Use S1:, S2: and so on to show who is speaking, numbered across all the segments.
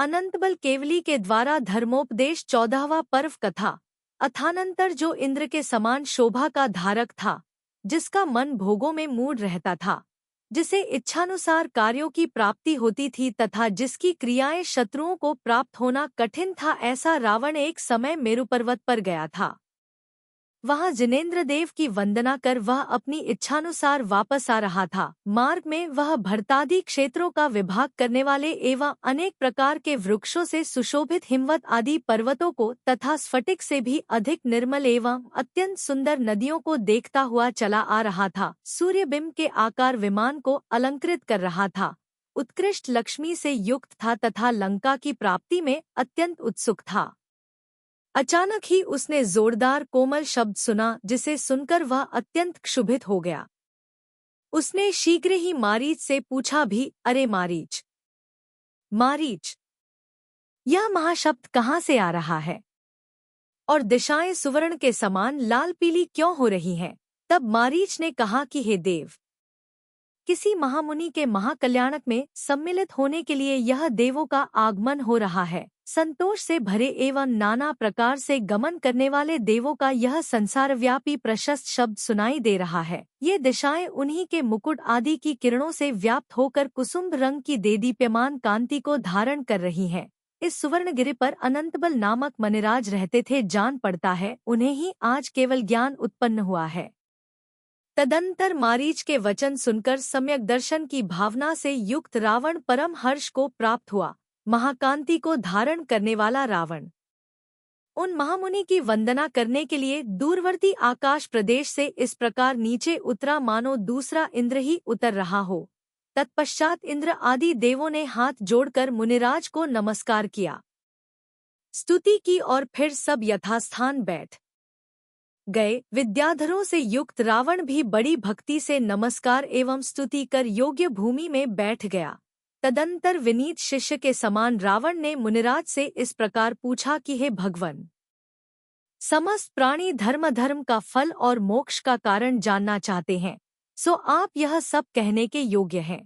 S1: अनंतबल केवली के द्वारा धर्मोपदेश 14वां पर्व कथा। अथानंतर जो इंद्र के समान शोभा का धारक था, जिसका मन भोगों में मूड रहता था, जिसे इच्छानुसार कार्यों की प्राप्ति होती थी तथा जिसकी क्रियाएं शत्रुओं को प्राप्त होना कठिन था, ऐसा रावण एक समय मेरु पर्वत पर गया था। वहां जिनेंद्र देव की वंदना कर वह अपनी इच्छानुसार वापस आ रहा था। मार्ग में वह भरतादि क्षेत्रों का विभाग करने वाले एवं अनेक प्रकार के वृक्षों से सुशोभित हिमवत आदि पर्वतों को तथा स्फटिक से भी अधिक निर्मल एवं अत्यंत सुंदर नदियों को देखता हुआ चला आ रहा था। सूर्यबिंब के आकार विमान को अलंकृत कर रहा था, उत्कृष्ट लक्ष्मी से युक्त था तथा लंका की प्राप्ति में अत्यंत उत्सुक था। अचानक ही उसने जोरदार कोमल शब्द सुना, जिसे सुनकर वह अत्यंत क्षुभित हो गया। उसने शीघ्र ही मारीच से पूछा भी, अरे मारीच, मारीच, यह महाशब्द कहाँ से आ रहा है और दिशाएं सुवर्ण के समान लाल पीली क्यों हो रही हैं? तब मारीच ने कहा कि हे देव, किसी महामुनि के महाकल्याणक में सम्मिलित होने के लिए यह देवों का आगमन हो रहा है। संतोष से भरे एवं नाना प्रकार से गमन करने वाले देवों का यह संसारव्यापी प्रशस्त शब्द सुनाई दे रहा है। ये दिशाएं उन्हीं के मुकुट आदि की किरणों से व्याप्त होकर कुसुम रंग की देदीप्यमान कांति को धारण कर रही हैं। इस सुवर्णगिरि पर अनंतबल नामक मनिराज रहते थे। जान पड़ता है उन्हें ही आज केवल ज्ञान उत्पन्न हुआ है। तदंतर मारीच के वचन सुनकर सम्यक दर्शन की भावना से युक्त रावण परम हर्ष को प्राप्त हुआ। महाकांति को धारण करने वाला रावण उन महामुनि की वंदना करने के लिए दूरवर्ती आकाश प्रदेश से इस प्रकार नीचे उतरा मानो दूसरा इंद्र ही उतर रहा हो। तत्पश्चात इंद्र आदि देवों ने हाथ जोड़कर मुनिराज को नमस्कार किया, स्तुति की और फिर सब यथास्थान बैठ गए। विद्याधरों से युक्त रावण भी बड़ी भक्ति से नमस्कार एवं स्तुति कर योग्य भूमि में बैठ गया। तदंतर विनीत शिष्य के समान रावण ने मुनिराज से इस प्रकार पूछा कि हे भगवन, समस्त प्राणी धर्म का फल और मोक्ष का कारण जानना चाहते हैं, सो आप यह सब कहने के योग्य हैं।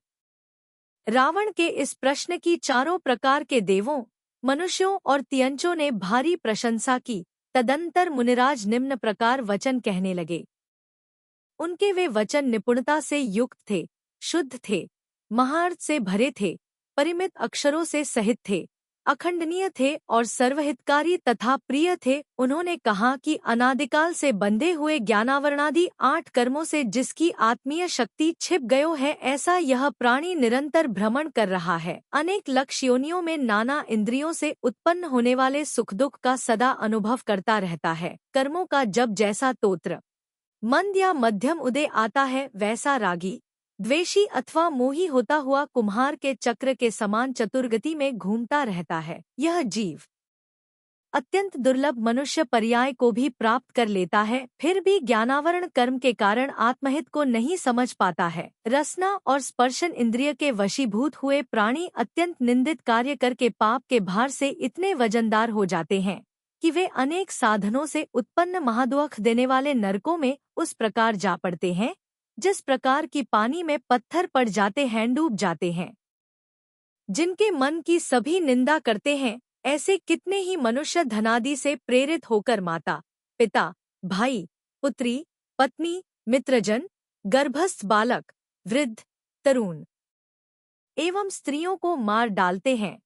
S1: रावण के इस प्रश्न की चारों प्रकार के देवों, मनुष्यों और तियंचों ने भारी प्रशंसा की। तदंतर मुनिराज निम्न प्रकार वचन कहने लगे। उनके वे वचन निपुणता से युक्त थे, शुद्ध थे, महार्थ से भरे थे, परिमित अक्षरों से सहित थे, अखंडनीय थे और सर्वहितकारी तथा प्रिय थे। उन्होंने कहा कि अनादिकाल से बंधे हुए ज्ञानावरणादि 8 कर्मों से जिसकी आत्मीय शक्ति छिप गयो है, ऐसा यह प्राणी निरंतर भ्रमण कर रहा है। अनेक लक्ष्य योनियों में नाना इंद्रियों से उत्पन्न होने वाले सुख दुख का सदा अनुभव करता रहता है। कर्मों का जब जैसा तोत्र मंद या मध्यम उदय आता है, वैसा रागी, द्वेषी अथवा मोही होता हुआ कुम्हार के चक्र के समान चतुर्गति में घूमता रहता है। यह जीव अत्यंत दुर्लभ मनुष्य पर्याय को भी प्राप्त कर लेता है, फिर भी ज्ञानावरण कर्म के कारण आत्महित को नहीं समझ पाता है। रसना और स्पर्शन इंद्रिय के वशीभूत हुए प्राणी अत्यंत निंदित कार्य करके पाप के भार से इतने वजनदार हो जाते हैं कि वे अनेक साधनों से उत्पन्न महादुख देने वाले नरकों में उस प्रकार जा पड़ते हैं जिस प्रकार की पानी में पत्थर पड़ जाते हैं, डूब जाते हैं। जिनके मन की सभी निंदा करते हैं, ऐसे कितने ही मनुष्य धनादि से प्रेरित होकर माता, पिता, भाई, पुत्री, पत्नी, मित्रजन, गर्भस्थ बालक, वृद्ध, तरुण एवं स्त्रियों को मार डालते हैं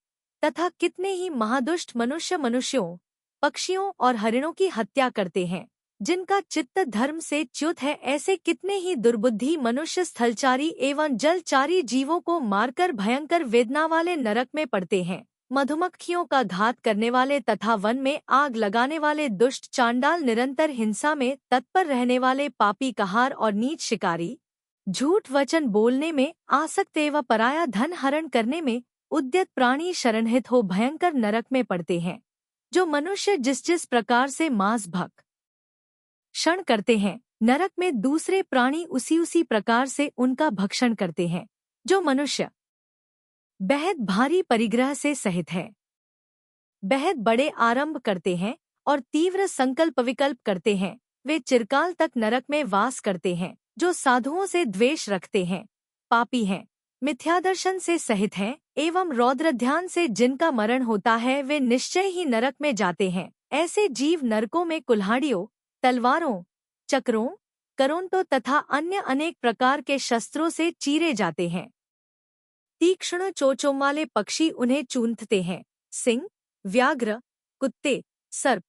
S1: तथा कितने ही महादुष्ट मनुष्य मनुष्यों, पक्षियों और हरिणों की हत्या करते हैं। जिनका चित्त धर्म से च्युत है, ऐसे कितने ही दुर्बुद्धि मनुष्य स्थलचारी एवं जलचारी जीवों को मारकर भयंकर वेदना वाले नरक में पड़ते हैं। मधुमक्खियों का घात करने वाले तथा वन में आग लगाने वाले दुष्ट चांडाल, निरंतर हिंसा में तत्पर रहने वाले पापी कहार और नीच शिकारी, झूठ वचन बोलने में आसक्त एवं पराया धन हरण करने में उद्यत प्राणी शरणहित हो भयंकर नरक में पड़ते हैं। जो मनुष्य जिस जिस प्रकार से मांस भक्षण करते हैं, नरक में दूसरे प्राणी उसी प्रकार से उनका भक्षण करते हैं। जो मनुष्य बेहद भारी परिग्रह से सहित है, बेहद बड़े आरंभ करते हैं और तीव्र संकल्प विकल्प करते हैं, वे चिरकाल तक नरक में वास करते हैं। जो साधुओं से द्वेष रखते हैं, पापी हैं, मिथ्यादर्शन से सहित हैं एवं रौद्रध्यान से जिनका मरण होता है वे निश्चय ही नरक में जाते हैं। ऐसे जीव नरकों में कुल्हाड़ियों, तलवारों, चक्रों, करोंटों तथा अन्य अनेक प्रकार के शस्त्रों से चीरे जाते हैं। तीक्ष्ण चोंचों वाले पक्षी उन्हें चूंधते हैं। सिंह, व्याघ्र, कुत्ते, सर्प,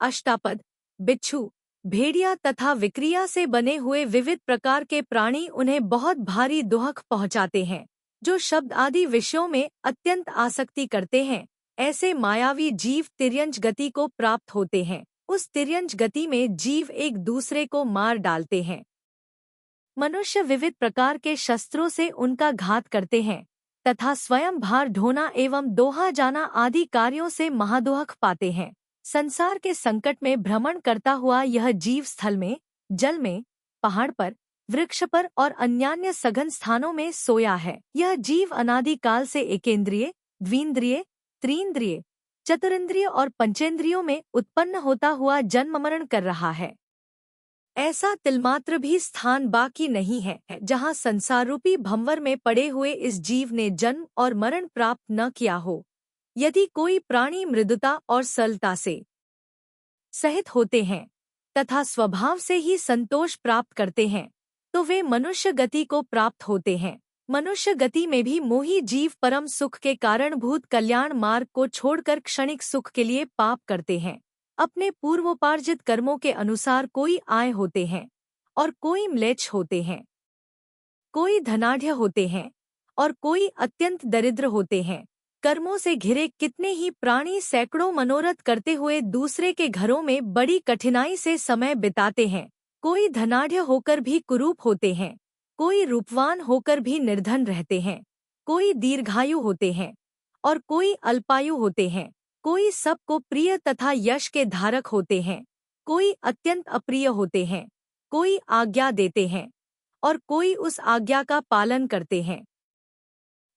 S1: अष्टापद, बिच्छू, भेड़िया तथा विक्रिया से बने हुए विविध प्रकार के प्राणी उन्हें बहुत भारी दुहक पहुंचाते हैं। जो शब्द आदि विषयों में अत्यंत आसक्ति करते हैं, ऐसे मायावी जीव तिर्यंच गति को प्राप्त होते हैं। उस तिर्यंच गति में जीव एक दूसरे को मार डालते हैं। मनुष्य विविध प्रकार के शस्त्रों से उनका घात करते हैं तथा स्वयं भार ढोना एवं दोहा जाना आदि कार्यों से महादुहक पाते हैं। संसार के संकट में भ्रमण करता हुआ यह जीव स्थल में, जल में, पहाड़ पर, वृक्ष पर और अन्यान्य सघन स्थानों में सोया है। यह जीव अनादि काल से एकेंद्रिय, द्विंद्रिय, त्रिंद्रिय, चतुरिंद्रिय और पंचेंद्रियों में उत्पन्न होता हुआ जन्म मरण कर रहा है। ऐसा तिलमात्र भी स्थान बाकी नहीं है जहाँ संसार रूपी भंवर में पड़े हुए इस जीव ने जन्म और मरण प्राप्त न किया हो। यदि कोई प्राणी मृदुता और सरलता से सहित होते हैं तथा स्वभाव से ही संतोष प्राप्त करते हैं तो वे मनुष्य गति को प्राप्त होते हैं। मनुष्य गति में भी मोही जीव परम सुख के कारणभूत कल्याण मार्ग को छोड़कर क्षणिक सुख के लिए पाप करते हैं। अपने पूर्वोपार्जित कर्मों के अनुसार कोई आय होते हैं और कोई म्लेच्छ होते हैं, कोई धनाढ्य होते हैं और कोई अत्यंत दरिद्र होते हैं। कर्मों से घिरे कितने ही प्राणी सैकड़ों मनोरथ करते हुए दूसरे के घरों में बड़ी कठिनाई से समय बिताते हैं। कोई धनाढ्य होकर भी कुरूप होते हैं, कोई रूपवान होकर भी निर्धन रहते हैं, कोई दीर्घायु होते हैं और कोई अल्पायु होते हैं। कोई सबको प्रिय तथा यश के धारक होते हैं, कोई अत्यंत अप्रिय होते हैं, कोई आज्ञा देते हैं और कोई उस आज्ञा का पालन करते हैं।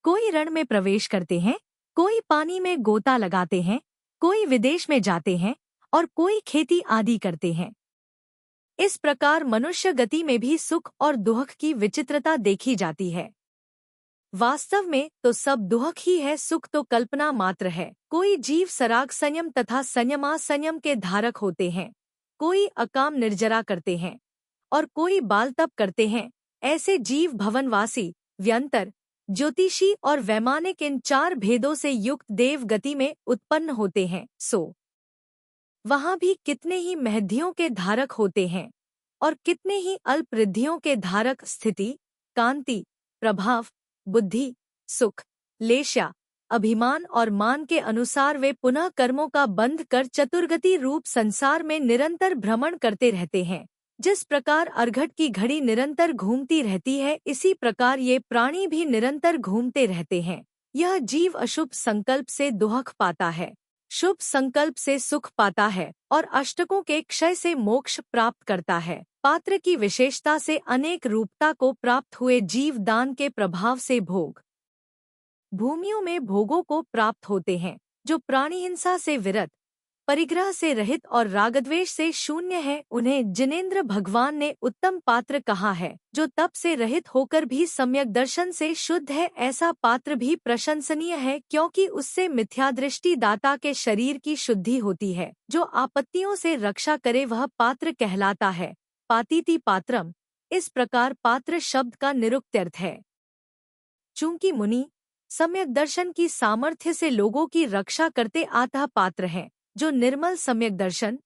S1: कोई रण में प्रवेश करते हैं, कोई पानी में गोता लगाते हैं, कोई विदेश में जाते हैं और कोई खेती आदि करते हैं। इस प्रकार मनुष्य गति में भी सुख और दुख की विचित्रता देखी जाती है। वास्तव में तो सब दुहक ही है, सुख तो कल्पना मात्र है। कोई जीव सराग संयम तथा संयमासंयम के धारक होते हैं, कोई अकाम निर्जरा करते हैं और कोई बाल तप करते हैं। ऐसे जीव भवनवासी, व्यंतर, ज्योतिषी और वैमानिक इन चार भेदों से युक्त देव गति में उत्पन्न होते हैं। सो वहाँ भी कितने ही महधियों के धारक होते हैं और कितने ही अल्प रिद्धियों के धारक स्थिति, कांति, प्रभाव, बुद्धि, सुख, लेशा, अभिमान और मान के अनुसार वे पुनः कर्मों का बंध कर चतुर्गति रूप संसार में निरंतर भ्रमण करते रहते हैं। जिस प्रकार अर्घट की घड़ी निरंतर घूमती रहती है, इसी प्रकार ये प्राणी भी निरंतर घूमते रहते हैं। यह जीव अशुभ संकल्प से दुहक पाता है, शुभ संकल्प से सुख पाता है और अष्टकों के क्षय से मोक्ष प्राप्त करता है। पात्र की विशेषता से अनेक रूपता को प्राप्त हुए जीव दान के प्रभाव से भोग भूमियों में भोगों को प्राप्त होते हैं। जो प्राणी हिंसा से विरत, परिग्रह से रहित और रागद्वेष से शून्य है, उन्हें जिनेंद्र भगवान ने उत्तम पात्र कहा है। जो तप से रहित होकर भी सम्यक दर्शन से शुद्ध है, ऐसा पात्र भी प्रशंसनीय है, क्योंकि उससे मिथ्यादृष्टि दाता के शरीर की शुद्धि होती है। जो आपत्तियों से रक्षा करे वह पात्र कहलाता है। पातीति पात्रम, इस प्रकार पात्र शब्द का निरुक्त्यर्थ है। चूंकि मुनि सम्यक दर्शन की सामर्थ्य से लोगों की रक्षा करते अतः पात्र हैं। जो निर्मल सम्यक दर्शन,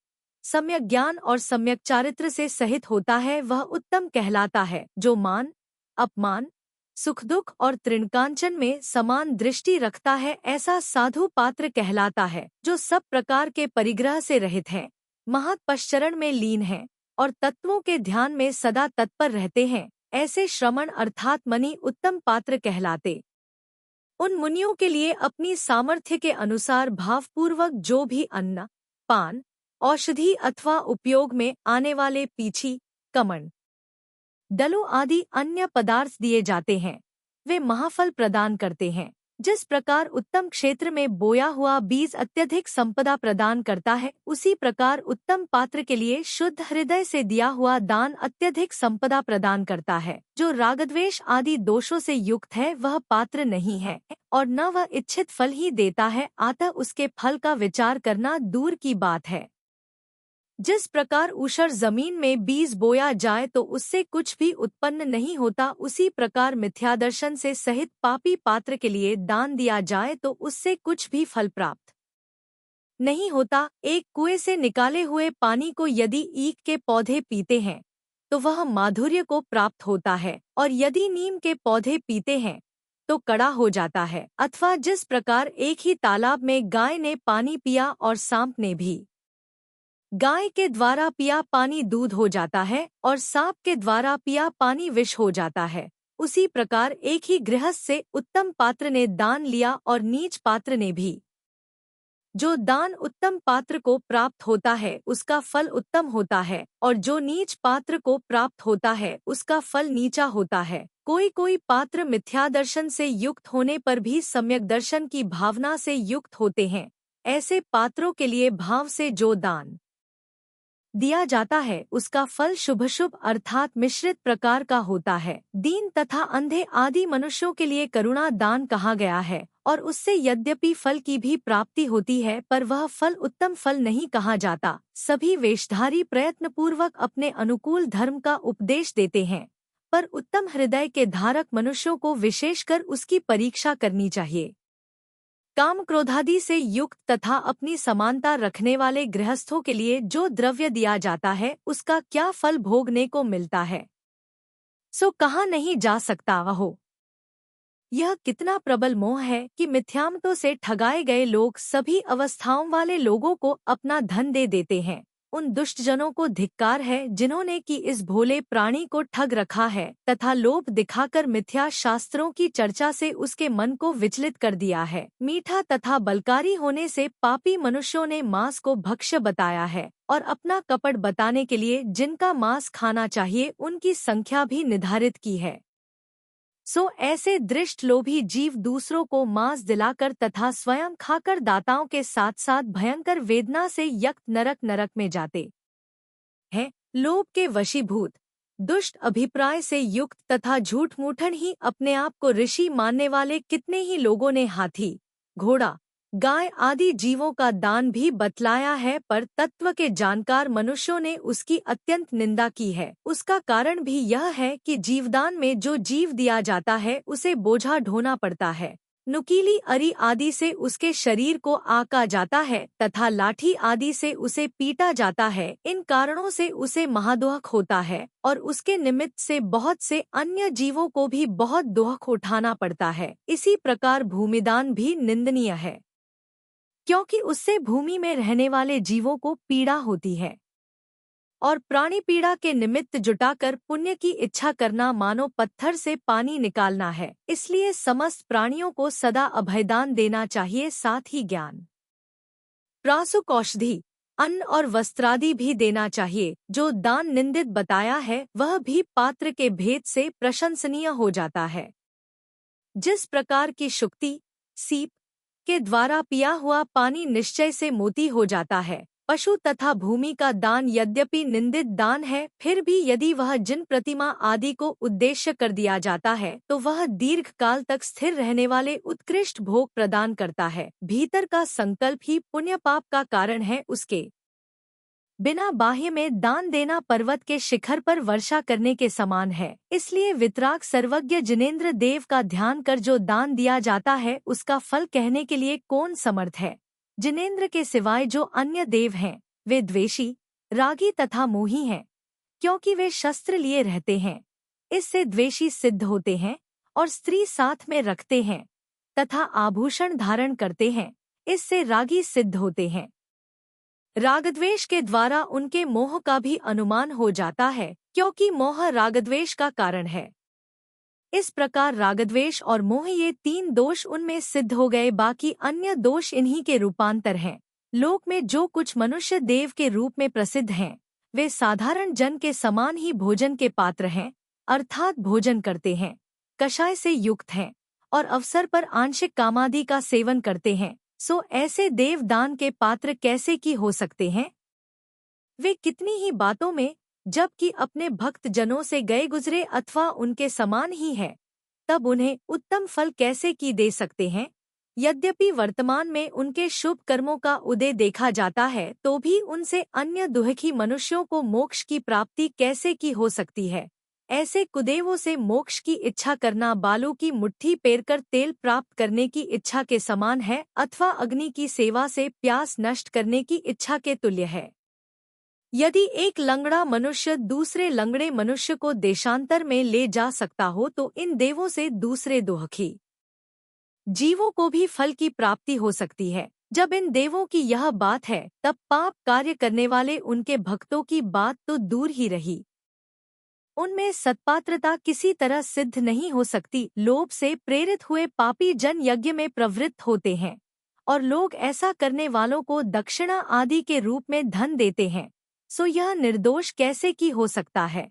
S1: सम्यक ज्ञान और सम्यक चारित्र से सहित होता है वह उत्तम कहलाता है। जो मान, अपमान, सुख दुख और तृणकांचन में समान दृष्टि रखता है, ऐसा साधु पात्र कहलाता है। जो सब प्रकार के परिग्रह से रहित है, महत्पश्चरण में लीन है और तत्वों के ध्यान में सदा तत्पर रहते हैं, ऐसे श्रमण अर्थात मनि उत्तम पात्र कहलाते। उन मुनियों के लिए अपनी सामर्थ्य के अनुसार भावपूर्वक जो भी अन्न, पान, औषधि अथवा उपयोग में आने वाले पीछी, कमंड, डलों आदि अन्य पदार्थ दिए जाते हैं, वे महाफल प्रदान करते हैं। जिस प्रकार उत्तम क्षेत्र में बोया हुआ बीज अत्यधिक संपदा प्रदान करता है, उसी प्रकार उत्तम पात्र के लिए शुद्ध हृदय से दिया हुआ दान अत्यधिक संपदा प्रदान करता है। जो रागद्वेष आदि दोषों से युक्त है वह पात्र नहीं है और न वह इच्छित फल ही देता है, अतः उसके फल का विचार करना दूर की बात है। जिस प्रकार ऊषर जमीन में बीज बोया जाए तो उससे कुछ भी उत्पन्न नहीं होता, उसी प्रकार मिथ्यादर्शन से सहित पापी पात्र के लिए दान दिया जाए तो उससे कुछ भी फल प्राप्त नहीं होता। एक कुएं से निकाले हुए पानी को यदि ईख के पौधे पीते हैं तो वह माधुर्य को प्राप्त होता है, और यदि नीम के पौधे पीते हैं तो कड़ा हो जाता है। अथवा जिस प्रकार एक ही तालाब में गाय ने पानी पिया और सांप ने भी गाय के द्वारा पिया पानी दूध हो जाता है और सांप के द्वारा पिया पानी विष हो जाता है, उसी प्रकार एक ही गृहस्थ से उत्तम पात्र ने दान लिया और नीच पात्र ने भी। जो दान उत्तम पात्र को प्राप्त होता है उसका फल उत्तम होता है, और जो नीच पात्र को प्राप्त होता है उसका फल नीचा होता है। कोई कोई पात्र मिथ्यादर्शन से युक्त होने पर भी सम्यक दर्शन की भावना से युक्त होते हैं। ऐसे पात्रों के लिए भाव से जो दान दिया जाता है उसका फल शुभ शुभ अर्थात मिश्रित प्रकार का होता है। दीन तथा अंधे आदि मनुष्यों के लिए करुणा दान कहा गया है, और उससे यद्यपि फल की भी प्राप्ति होती है पर वह फल उत्तम फल नहीं कहा जाता। सभी वेशधारी प्रयत्नपूर्वक अपने अनुकूल धर्म का उपदेश देते हैं, पर उत्तम हृदय के धारक मनुष्यों को विशेषकर उसकी परीक्षा करनी चाहिए। काम क्रोधादि से युक्त तथा अपनी समानता रखने वाले गृहस्थों के लिए जो द्रव्य दिया जाता है उसका क्या फल भोगने को मिलता है, सो कहा नहीं जा सकता। वह यह कितना प्रबल मोह है कि मिथ्यामतों से ठगाए गए लोग सभी अवस्थाओं वाले लोगों को अपना धन दे देते हैं। उन दुष्टजनों को धिक्कार है जिन्होंने कि इस भोले प्राणी को ठग रखा है तथा लोभ दिखाकर मिथ्या शास्त्रों की चर्चा से उसके मन को विचलित कर दिया है। मीठा तथा बलकारी होने से पापी मनुष्यों ने मांस को भक्ष्य बताया है, और अपना कपट बताने के लिए जिनका मांस खाना चाहिए उनकी संख्या भी निर्धारित की है। सो ऐसे दृष्ट लोभी जीव दूसरों को मांस दिलाकर तथा स्वयं खाकर दाताओं के साथ साथ भयंकर वेदना से यक्त नरक में जाते हैं। लोभ के वशीभूत दुष्ट अभिप्राय से युक्त तथा झूठ मूठन ही अपने आप को ऋषि मानने वाले कितने ही लोगों ने हाथी, घोड़ा, गाय आदि जीवों का दान भी बतलाया है, पर तत्व के जानकार मनुष्यों ने उसकी अत्यंत निंदा की है। उसका कारण भी यह है कि जीवदान में जो जीव दिया जाता है उसे बोझा ढोना पड़ता है, नुकीली अरी आदि से उसके शरीर को आका जाता है तथा लाठी आदि से उसे पीटा जाता है। इन कारणों से उसे महादुख होता है और उसके निमित्त से बहुत से अन्य जीवों को भी बहुत दुख उठाना पड़ता है। इसी प्रकार भूमिदान भी निंदनीय है, क्योंकि उससे भूमि में रहने वाले जीवों को पीड़ा होती है, और प्राणी पीड़ा के निमित्त जुटाकर पुण्य की इच्छा करना मानो पत्थर से पानी निकालना है। इसलिए समस्त प्राणियों को सदा अभयदान देना चाहिए, साथ ही ज्ञान, प्रासुक औषधि, अन्न और वस्त्रादि भी देना चाहिए। जो दान निंदित बताया है वह भी पात्र के भेद से प्रशंसनीय हो जाता है। जिस प्रकार की शुक्ति, सीप के द्वारा पिया हुआ पानी निश्चय से मोती हो जाता है, पशु तथा भूमि का दान यद्यपि निंदित दान है, फिर भी यदि वह जिन प्रतिमा आदि को उद्देश्य कर दिया जाता है तो वह दीर्घ काल तक स्थिर रहने वाले उत्कृष्ट भोग प्रदान करता है। भीतर का संकल्प ही पुण्य पाप का कारण है। उसके बिना बाह्य में दान देना पर्वत के शिखर पर वर्षा करने के समान है। इसलिए वितराग सर्वज्ञ जिनेंद्र देव का ध्यान कर जो दान दिया जाता है उसका फल कहने के लिए कौन समर्थ है। जिनेंद्र के सिवाय जो अन्य देव हैं वे द्वेषी, रागी तथा मोही हैं, क्योंकि वे शस्त्र लिए रहते हैं, इससे द्वेषी सिद्ध होते हैं, और स्त्री साथ में रखते हैं तथा आभूषण धारण करते हैं, इससे रागी सिद्ध होते हैं। रागद्वेष के द्वारा उनके मोह का भी अनुमान हो जाता है, क्योंकि मोह रागद्वेष का कारण है। इस प्रकार रागद्वेष और मोह ये तीन दोष उनमें सिद्ध हो गए, बाकी अन्य दोष इन्हीं के रूपांतर हैं। लोक में जो कुछ मनुष्य देव के रूप में प्रसिद्ध हैं वे साधारण जन के समान ही भोजन के पात्र हैं, अर्थात भोजन करते हैं, कषाय से युक्त हैं और अवसर पर आंशिक कामादि का सेवन करते हैं, सो ऐसे देव दान के पात्र कैसे की हो सकते हैं? वे कितनी ही बातों में, जबकि अपने भक्त जनों से गए गुजरे अथवा उनके समान ही है, तब उन्हें उत्तम फल कैसे की दे सकते हैं? यद्यपि वर्तमान में उनके शुभ कर्मों का उदय देखा जाता है, तो भी उनसे अन्य दुखी मनुष्यों को मोक्ष की प्राप्ति कैसे की हो सकती है? ऐसे कुदेवों से मोक्ष की इच्छा करना बालू की मुट्ठी पेरकर तेल प्राप्त करने की इच्छा के समान है अथवा अग्नि की सेवा से प्यास नष्ट करने की इच्छा के तुल्य है। यदि एक लंगड़ा मनुष्य दूसरे लंगड़े मनुष्य को देशांतर में ले जा सकता हो, तो इन देवों से दूसरे दुखी जीवों को भी फल की प्राप्ति हो सकती है। जब इन देवों की यह बात है, तब पाप कार्य करने वाले उनके भक्तों की बात तो दूर ही रही, उनमें सत्पात्रता किसी तरह सिद्ध नहीं हो सकती। लोभ से प्रेरित हुए पापी जन यज्ञ में प्रवृत्त होते हैं और लोग ऐसा करने वालों को दक्षिणा आदि के रूप में धन देते हैं, सो यह निर्दोष कैसे की हो सकता है?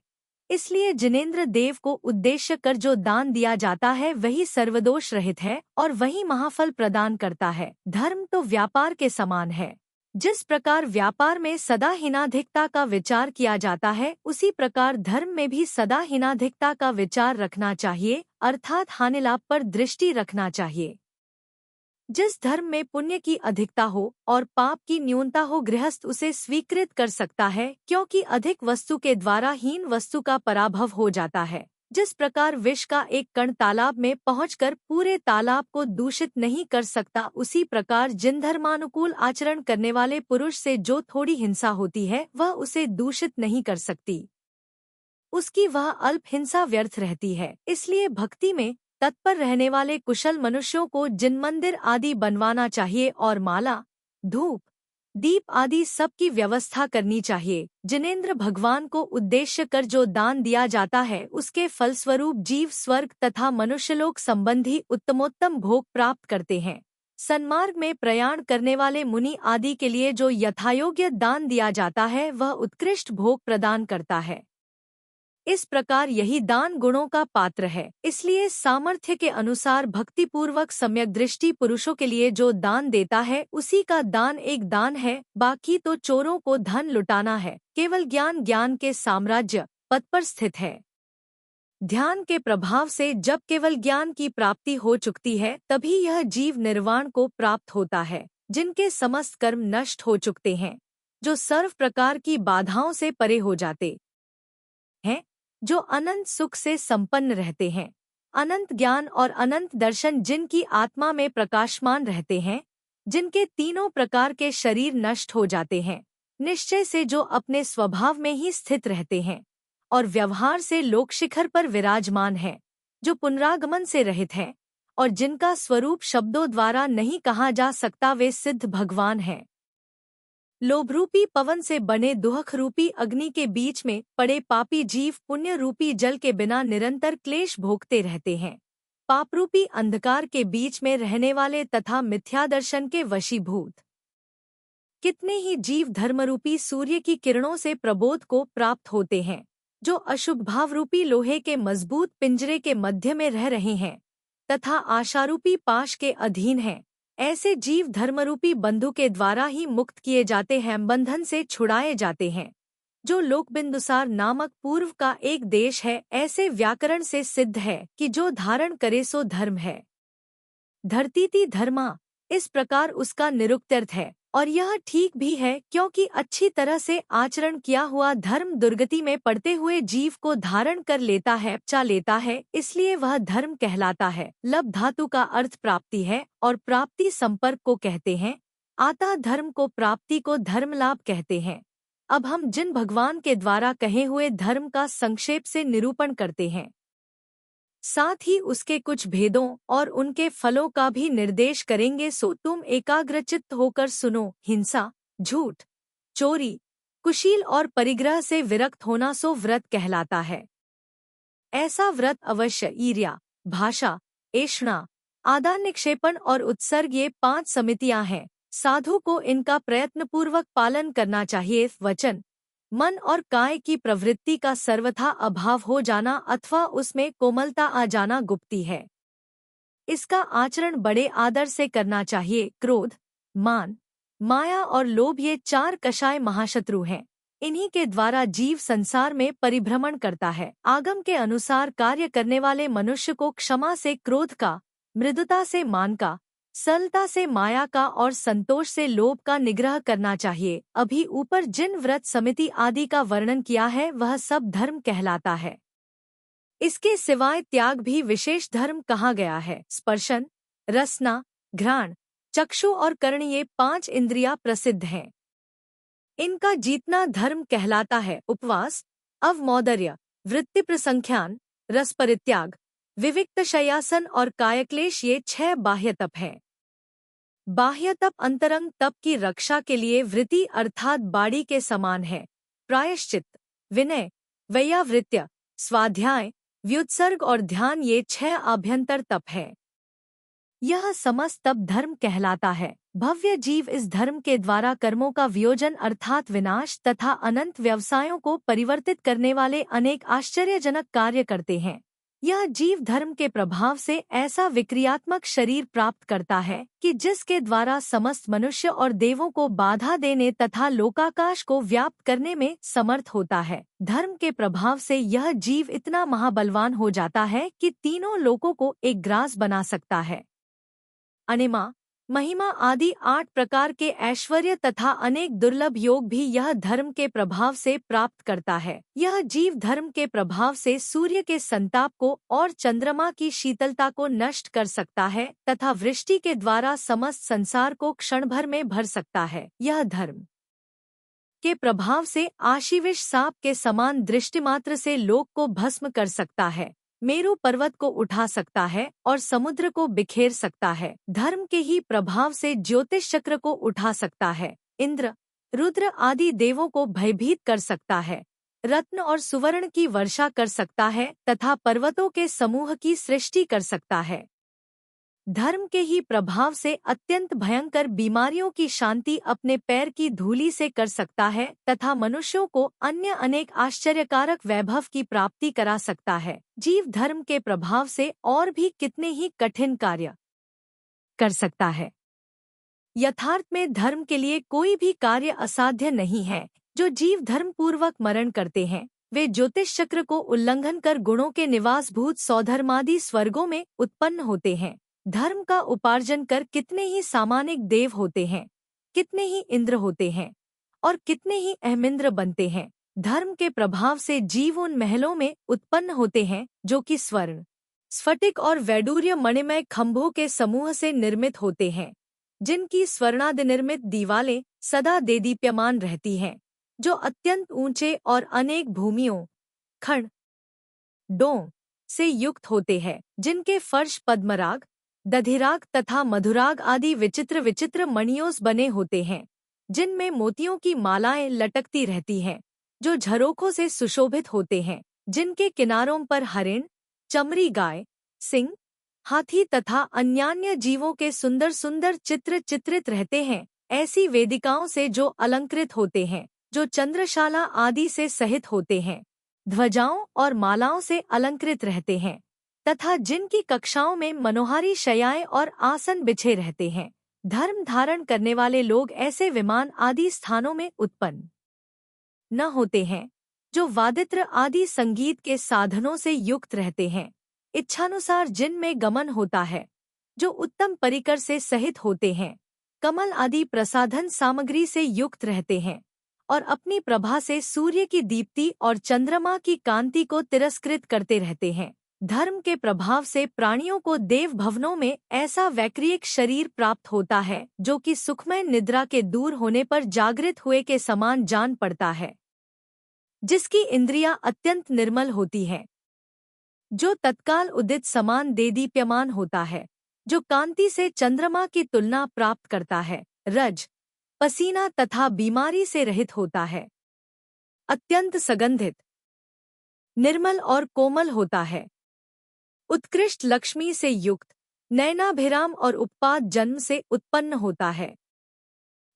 S1: इसलिए जिनेंद्र देव को उद्देश्य कर जो दान दिया जाता है वही सर्वदोष रहित है और वही महाफल प्रदान करता है। धर्म तो व्यापार के समान है। जिस प्रकार व्यापार में सदा हीनाधिकता का विचार किया जाता है, उसी प्रकार धर्म में भी सदा हीनाधिकता का विचार रखना चाहिए, अर्थात हानिलाभ पर दृष्टि रखना चाहिए। जिस धर्म में पुण्य की अधिकता हो और पाप की न्यूनता हो, गृहस्थ उसे स्वीकृत कर सकता है, क्योंकि अधिक वस्तु के द्वारा हीन वस्तु का पराभव हो जाता है। जिस प्रकार विष का एक कण तालाब में पहुंचकर पूरे तालाब को दूषित नहीं कर सकता, उसी प्रकार जिन धर्मानुकूल आचरण करने वाले पुरुष से जो थोड़ी हिंसा होती है, वह उसे दूषित नहीं कर सकती। उसकी वह अल्प हिंसा व्यर्थ रहती है। इसलिए भक्ति में तत्पर रहने वाले कुशल मनुष्यों को जिन मंदिर आदि बनवाना चाहिए और माला, धूप, दीप आदि सब की व्यवस्था करनी चाहिए। जिनेंद्र भगवान को उद्देश्य कर जो दान दिया जाता है, उसके फलस्वरूप जीव स्वर्ग तथा मनुष्यलोक संबंधी उत्तमोत्तम भोग प्राप्त करते हैं। सन्मार्ग में प्रयाण करने वाले मुनि आदि के लिए जो यथायोग्य दान दिया जाता है, वह उत्कृष्ट भोग प्रदान करता है। इस प्रकार यही दान गुणों का पात्र है। इसलिए सामर्थ्य के अनुसार भक्तिपूर्वक सम्यक दृष्टि पुरुषों के लिए जो दान देता है, उसी का दान एक दान है। बाकी तो चोरों को धन लुटाना है। केवल ज्ञान के साम्राज्य पद पर स्थित है। ध्यान के प्रभाव से जब केवल ज्ञान की प्राप्ति हो चुकती है, तभी यह जीव निर्वाण को प्राप्त होता है। जिनके समस्त कर्म नष्ट हो चुकते हैं, जो सर्व प्रकार की बाधाओं से परे हो जाते हैं, जो अनंत सुख से संपन्न रहते हैं, अनंत ज्ञान और अनंत दर्शन जिनकी आत्मा में प्रकाशमान रहते हैं, जिनके तीनों प्रकार के शरीर नष्ट हो जाते हैं, निश्चय से जो अपने स्वभाव में ही स्थित रहते हैं और व्यवहार से लोक शिखर पर विराजमान हैं, जो पुनरागमन से रहित हैं और जिनका स्वरूप शब्दों द्वारा नहीं कहा जा सकता, वे सिद्ध भगवान हैं। लोभ रूपी पवन से बने दुहख रूपी अग्नि के बीच में पड़े पापी जीव पुण्य रूपी जल के बिना निरंतर क्लेश भोगते रहते हैं। पाप रूपी अंधकार के बीच में रहने वाले तथा मिथ्यादर्शन के वशीभूत कितने ही जीव धर्मरूपी सूर्य की किरणों से प्रबोध को प्राप्त होते हैं, जो अशुभ भाव रूपी लोहे के मजबूत पिंजरे के मध्य में रह रहे हैं तथा आशारूपी पाश के अधीन हैं। ऐसे जीव धर्मरूपी बंधु के द्वारा ही मुक्त किए जाते हैं, बंधन से छुड़ाए जाते हैं। जो लोक बिंदुसार नामक पूर्व का एक देश है, ऐसे व्याकरण से सिद्ध है कि जो धारण करे सो धर्म है। धरतीति धर्मा, इस प्रकार उसका निरुक्त्यर्थ है। और यह ठीक भी है, क्योंकि अच्छी तरह से आचरण किया हुआ धर्म दुर्गति में पड़ते हुए जीव को धारण कर लेता है, चा लेता है, इसलिए वह धर्म कहलाता है। लब धातु का अर्थ प्राप्ति है और प्राप्ति संपर्क को कहते हैं। आता धर्म को प्राप्ति को धर्म लाभ कहते हैं। अब हम जिन भगवान के द्वारा कहे हुए धर्म का संक्षेप से निरूपण करते हैं, साथ ही उसके कुछ भेदों और उनके फलों का भी निर्देश करेंगे, सो तुम एकाग्रचित्त होकर सुनो। हिंसा, झूठ, चोरी, कुशील और परिग्रह से विरक्त होना सो व्रत कहलाता है। ऐसा व्रत अवश्य ईर्ष्या, भाषा, ऐष्णा, आदान निक्षेपण और उत्सर्ग, ये 5 समितियां हैं। साधु को इनका प्रयत्नपूर्वक पालन करना चाहिए। वचन, मन और काय की प्रवृत्ति का सर्वथा अभाव हो जाना अथवा उसमें कोमलता आ जाना गुप्ती है। इसका आचरण बड़े आदर से करना चाहिए। क्रोध, मान, माया और लोभ ये 4 कषाय महाशत्रु हैं। इन्हीं के द्वारा जीव संसार में परिभ्रमण करता है। आगम के अनुसार कार्य करने वाले मनुष्य को क्षमा से क्रोध का, मृदुता से मान का, सरलता से माया का और संतोष से लोभ का निग्रह करना चाहिए। अभी ऊपर जिन व्रत, समिति आदि का वर्णन किया है वह सब धर्म कहलाता है। इसके सिवाय त्याग भी विशेष धर्म कहा गया है। स्पर्शन, रसना, घ्राण, चक्षु और कर्ण ये 5 इंद्रियां प्रसिद्ध हैं। इनका जीतना धर्म कहलाता है। उपवास, अवमौदर्य, वृत्ति प्रसंख्यान, रस परित्याग, विविक्त शय्यासन और कायक्लेश ये 6 बाह्य तप हैं। बाह्य तप अंतरंग तप की रक्षा के लिए वृत्ति अर्थात बाड़ी के समान है। प्रायश्चित, विनय, वैयावृत्य, स्वाध्याय, व्युत्सर्ग और ध्यान ये 6 आभ्यंतर तप है। यह समस्त तप धर्म कहलाता है। भव्य जीव इस धर्म के द्वारा कर्मों का वियोजन अर्थात विनाश तथा अनंत व्यवसायों को परिवर्तित करने वाले अनेक आश्चर्यजनक कार्य करते हैं। यह जीव धर्म के प्रभाव से ऐसा विक्रियात्मक शरीर प्राप्त करता है कि जिसके द्वारा समस्त मनुष्य और देवों को बाधा देने तथा लोकाकाश को व्याप्त करने में समर्थ होता है। धर्म के प्रभाव से यह जीव इतना महाबलवान हो जाता है कि तीनों लोकों को एक ग्रास बना सकता है। अनिमा, महिमा आदि 8 प्रकार के ऐश्वर्य तथा अनेक दुर्लभ योग भी यह धर्म के प्रभाव से प्राप्त करता है। यह जीव धर्म के प्रभाव से सूर्य के संताप को और चंद्रमा की शीतलता को नष्ट कर सकता है तथा वृष्टि के द्वारा समस्त संसार को क्षण भर में भर सकता है। यह धर्म के प्रभाव से आशीविश सांप के समान दृष्टिमात्र से लोक को भस्म कर सकता है, मेरु पर्वत को उठा सकता है और समुद्र को बिखेर सकता है। धर्म के ही प्रभाव से ज्योतिष चक्र को उठा सकता है, इंद्र, रुद्र आदि देवों को भयभीत कर सकता है, रत्न और सुवर्ण की वर्षा कर सकता है तथा पर्वतों के समूह की सृष्टि कर सकता है। धर्म के ही प्रभाव से अत्यंत भयंकर बीमारियों की शांति अपने पैर की धूलि से कर सकता है तथा मनुष्यों को अन्य अनेक आश्चर्यकारक वैभव की प्राप्ति करा सकता है। जीव धर्म के प्रभाव से और भी कितने ही कठिन कार्य कर सकता है। यथार्थ में धर्म के लिए कोई भी कार्य असाध्य नहीं है। जो जीव धर्म पूर्वक मरण करते हैं वे ज्योतिष चक्र को उल्लंघन कर गुणों के निवासभूत सौधर्मादि स्वर्गों में उत्पन्न होते हैं। धर्म का उपार्जन कर कितने ही सामानिक देव होते हैं, कितने ही इंद्र होते हैं और कितने ही अहमिंद्र बनते हैं। धर्म के प्रभाव से जीव उन महलों में उत्पन्न होते हैं जो कि स्वर्ण, स्फटिक और वैडूर्य मणिमय खंभों के समूह से निर्मित होते हैं, जिनकी स्वर्णादि निर्मित दीवालें सदा देदीप्यमान रहती हैं, जो अत्यंत ऊंचे और अनेक भूमियों, खंड, डों से युक्त होते हैं, जिनके फर्श पद्मराग, दधिराग तथा मधुराग आदि विचित्र विचित्र मणियों से बने होते हैं, जिनमें मोतियों की मालाएं लटकती रहती हैं, जो झरोखों से सुशोभित होते हैं, जिनके किनारों पर हरिण, चमरी गाय, सिंह, हाथी तथा अन्यान्य जीवों के सुंदर सुंदर चित्र चित्रित रहते हैं। ऐसी वेदिकाओं से जो अलंकृत होते हैं, जो चंद्रशाला आदि से सहित होते हैं, ध्वजाओं और मालाओं से अलंकृत रहते हैं तथा जिनकी कक्षाओं में मनोहारी शय्याएं और आसन बिछे रहते हैं। धर्म धारण करने वाले लोग ऐसे विमान आदि स्थानों में उत्पन्न न होते हैं, जो वादित्र आदि संगीत के साधनों से युक्त रहते हैं, इच्छानुसार जिनमें गमन होता है, जो उत्तम परिकर से सहित होते हैं, कमल आदि प्रसाधन सामग्री से युक्त रहते हैं और अपनी प्रभा से सूर्य की दीप्ति और चंद्रमा की कांति को तिरस्कृत करते रहते हैं। धर्म के प्रभाव से प्राणियों को देव भवनों में ऐसा वैक्रियक शरीर प्राप्त होता है जो कि सुखमय निद्रा के दूर होने पर जागृत हुए के समान जान पड़ता है, जिसकी इंद्रियां अत्यंत निर्मल होती हैं, जो तत्काल उदित समान देदीप्यमान होता है, जो कांति से चंद्रमा की तुलना प्राप्त करता है, रज, पसीना तथा बीमारी से रहित होता है, अत्यंत सुगंधित, निर्मल और कोमल होता है, उत्कृष्ट लक्ष्मी से युक्त, नयनाभिराम और उत्पाद जन्म से उत्पन्न होता है।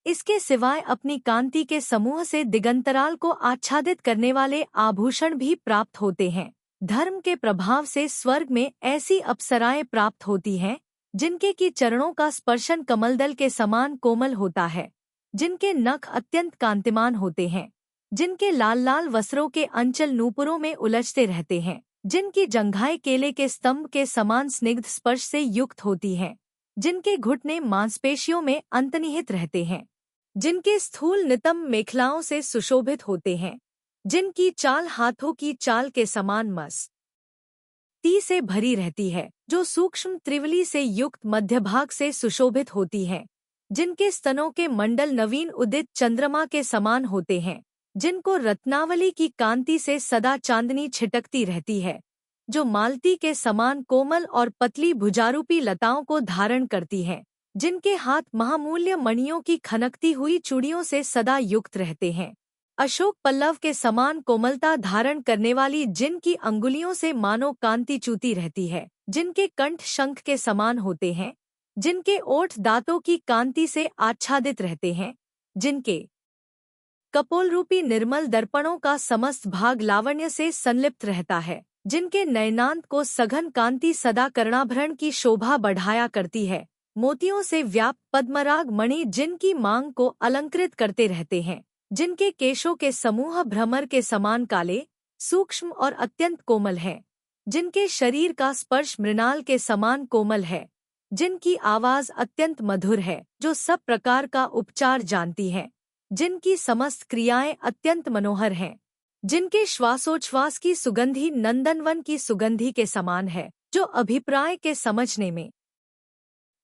S1: इसके सिवाय अपनी कांति के समूह से दिगंतराल को आच्छादित करने वाले आभूषण भी प्राप्त होते हैं। धर्म के प्रभाव से स्वर्ग में ऐसी अप्सराएं प्राप्त होती हैं जिनके की चरणों का स्पर्शन कमलदल के समान कोमल होता है, जिनके नख अत्यंत कांतिमान होते हैं, जिनके लाल लाल वस्त्रों के अंचल नूपुरों में उलझते रहते हैं, जिनकी जंघाएं केले के स्तंभ के समान स्निग्ध स्पर्श से युक्त होती हैं, जिनके घुटने मांसपेशियों में अंतर्निहित रहते हैं, जिनके स्थूल नितंब मेखलाओं से सुशोभित होते हैं, जिनकी चाल हाथों की चाल के समान मस्ती से भरी रहती है, जो सूक्ष्म त्रिवली से युक्त मध्यभाग से सुशोभित होती है, जिनके स्तनों के मंडल नवीन उदित चंद्रमा के समान होते हैं, जिनको रत्नावली की कांति से सदा चांदनी छिटकती रहती है, जो मालती के समान कोमल और पतली भुजारूपी लताओं को धारण करती हैं, जिनके हाथ महामूल्य मणियों की खनकती हुई चूड़ियों से सदा युक्त रहते हैं, अशोक पल्लव के समान कोमलता धारण करने वाली जिनकी अंगुलियों से मानो कांति चूती रहती है, जिनके कंठ शंख के समान होते हैं, जिनके ओठ दांतों की कांति से आच्छादित रहते हैं, जिनके कपोल रूपी निर्मल दर्पणों का समस्त भाग लावण्य से संलिप्त रहता है, जिनके नयनांत को सघन कांति सदा कर्णाभरण की शोभा बढ़ाया करती है, मोतियों से व्याप्त पद्मराग मणि जिनकी मांग को अलंकृत करते रहते हैं, जिनके केशों के समूह भ्रमर के समान काले, सूक्ष्म और अत्यंत कोमल हैं, जिनके शरीर का स्पर्श मृणाल के समान कोमल है, जिनकी आवाज अत्यंत मधुर है, जो सब प्रकार का उपचार जानती है, जिनकी समस्त क्रियाएं अत्यंत मनोहर हैं, जिनके श्वासोच्छ्वास की सुगंधी नंदनवन की सुगंधी के समान है, जो अभिप्राय के समझने में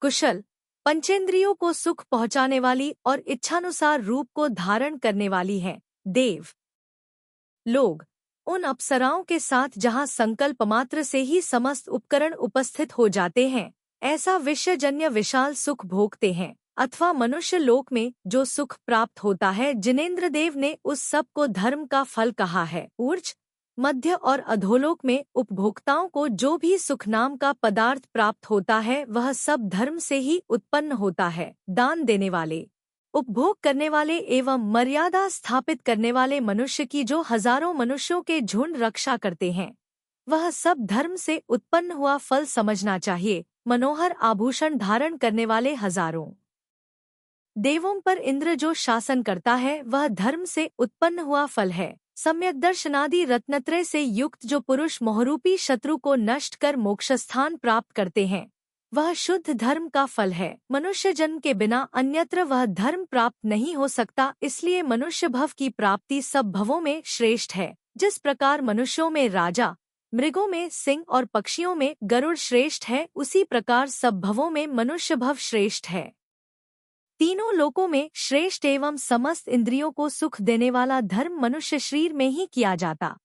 S1: कुशल, पंचेंद्रियों को सुख पहुंचाने वाली और इच्छानुसार रूप को धारण करने वाली है। देव लोग उन अप्सराओं के साथ जहां संकल्प मात्र से ही समस्त उपकरण उपस्थित हो जाते हैं, ऐसा विषयजन्य विशाल सुख भोगते हैं, अथवा मनुष्य लोक में जो सुख प्राप्त होता है, जिनेंद्र देव ने उस सब को धर्म का फल कहा है। ऊर्ज, मध्य और अधोलोक में उपभोक्ताओं को जो भी सुख नाम का पदार्थ प्राप्त होता है, वह सब धर्म से ही उत्पन्न होता है। दान देने वाले, उपभोग करने वाले एवं मर्यादा स्थापित करने वाले मनुष्य की जो हजारों मनुष्यों के झुंड रक्षा करते हैं, वह सब धर्म से उत्पन्न हुआ फल समझना चाहिए। मनोहर आभूषण धारण करने वाले हजारों देवों पर इंद्र जो शासन करता है, वह धर्म से उत्पन्न हुआ फल है। सम्यक दर्शनादि रत्नत्रय से युक्त जो पुरुष मोहरूपी शत्रु को नष्ट कर मोक्षस्थान प्राप्त करते हैं, वह शुद्ध धर्म का फल है। मनुष्य जन्म के बिना अन्यत्र वह धर्म प्राप्त नहीं हो सकता, इसलिए मनुष्य भव की प्राप्ति सब भवों में श्रेष्ठ है। जिस प्रकार मनुष्यों में राजा, मृगों में सिंह और पक्षियों में गरुड़ श्रेष्ठ है, उसी प्रकार सब भवों में मनुष्य भव श्रेष्ठ है। तीनों लोकों में श्रेष्ठ एवं समस्त इंद्रियों को सुख देने वाला धर्म मनुष्य शरीर में ही किया जाता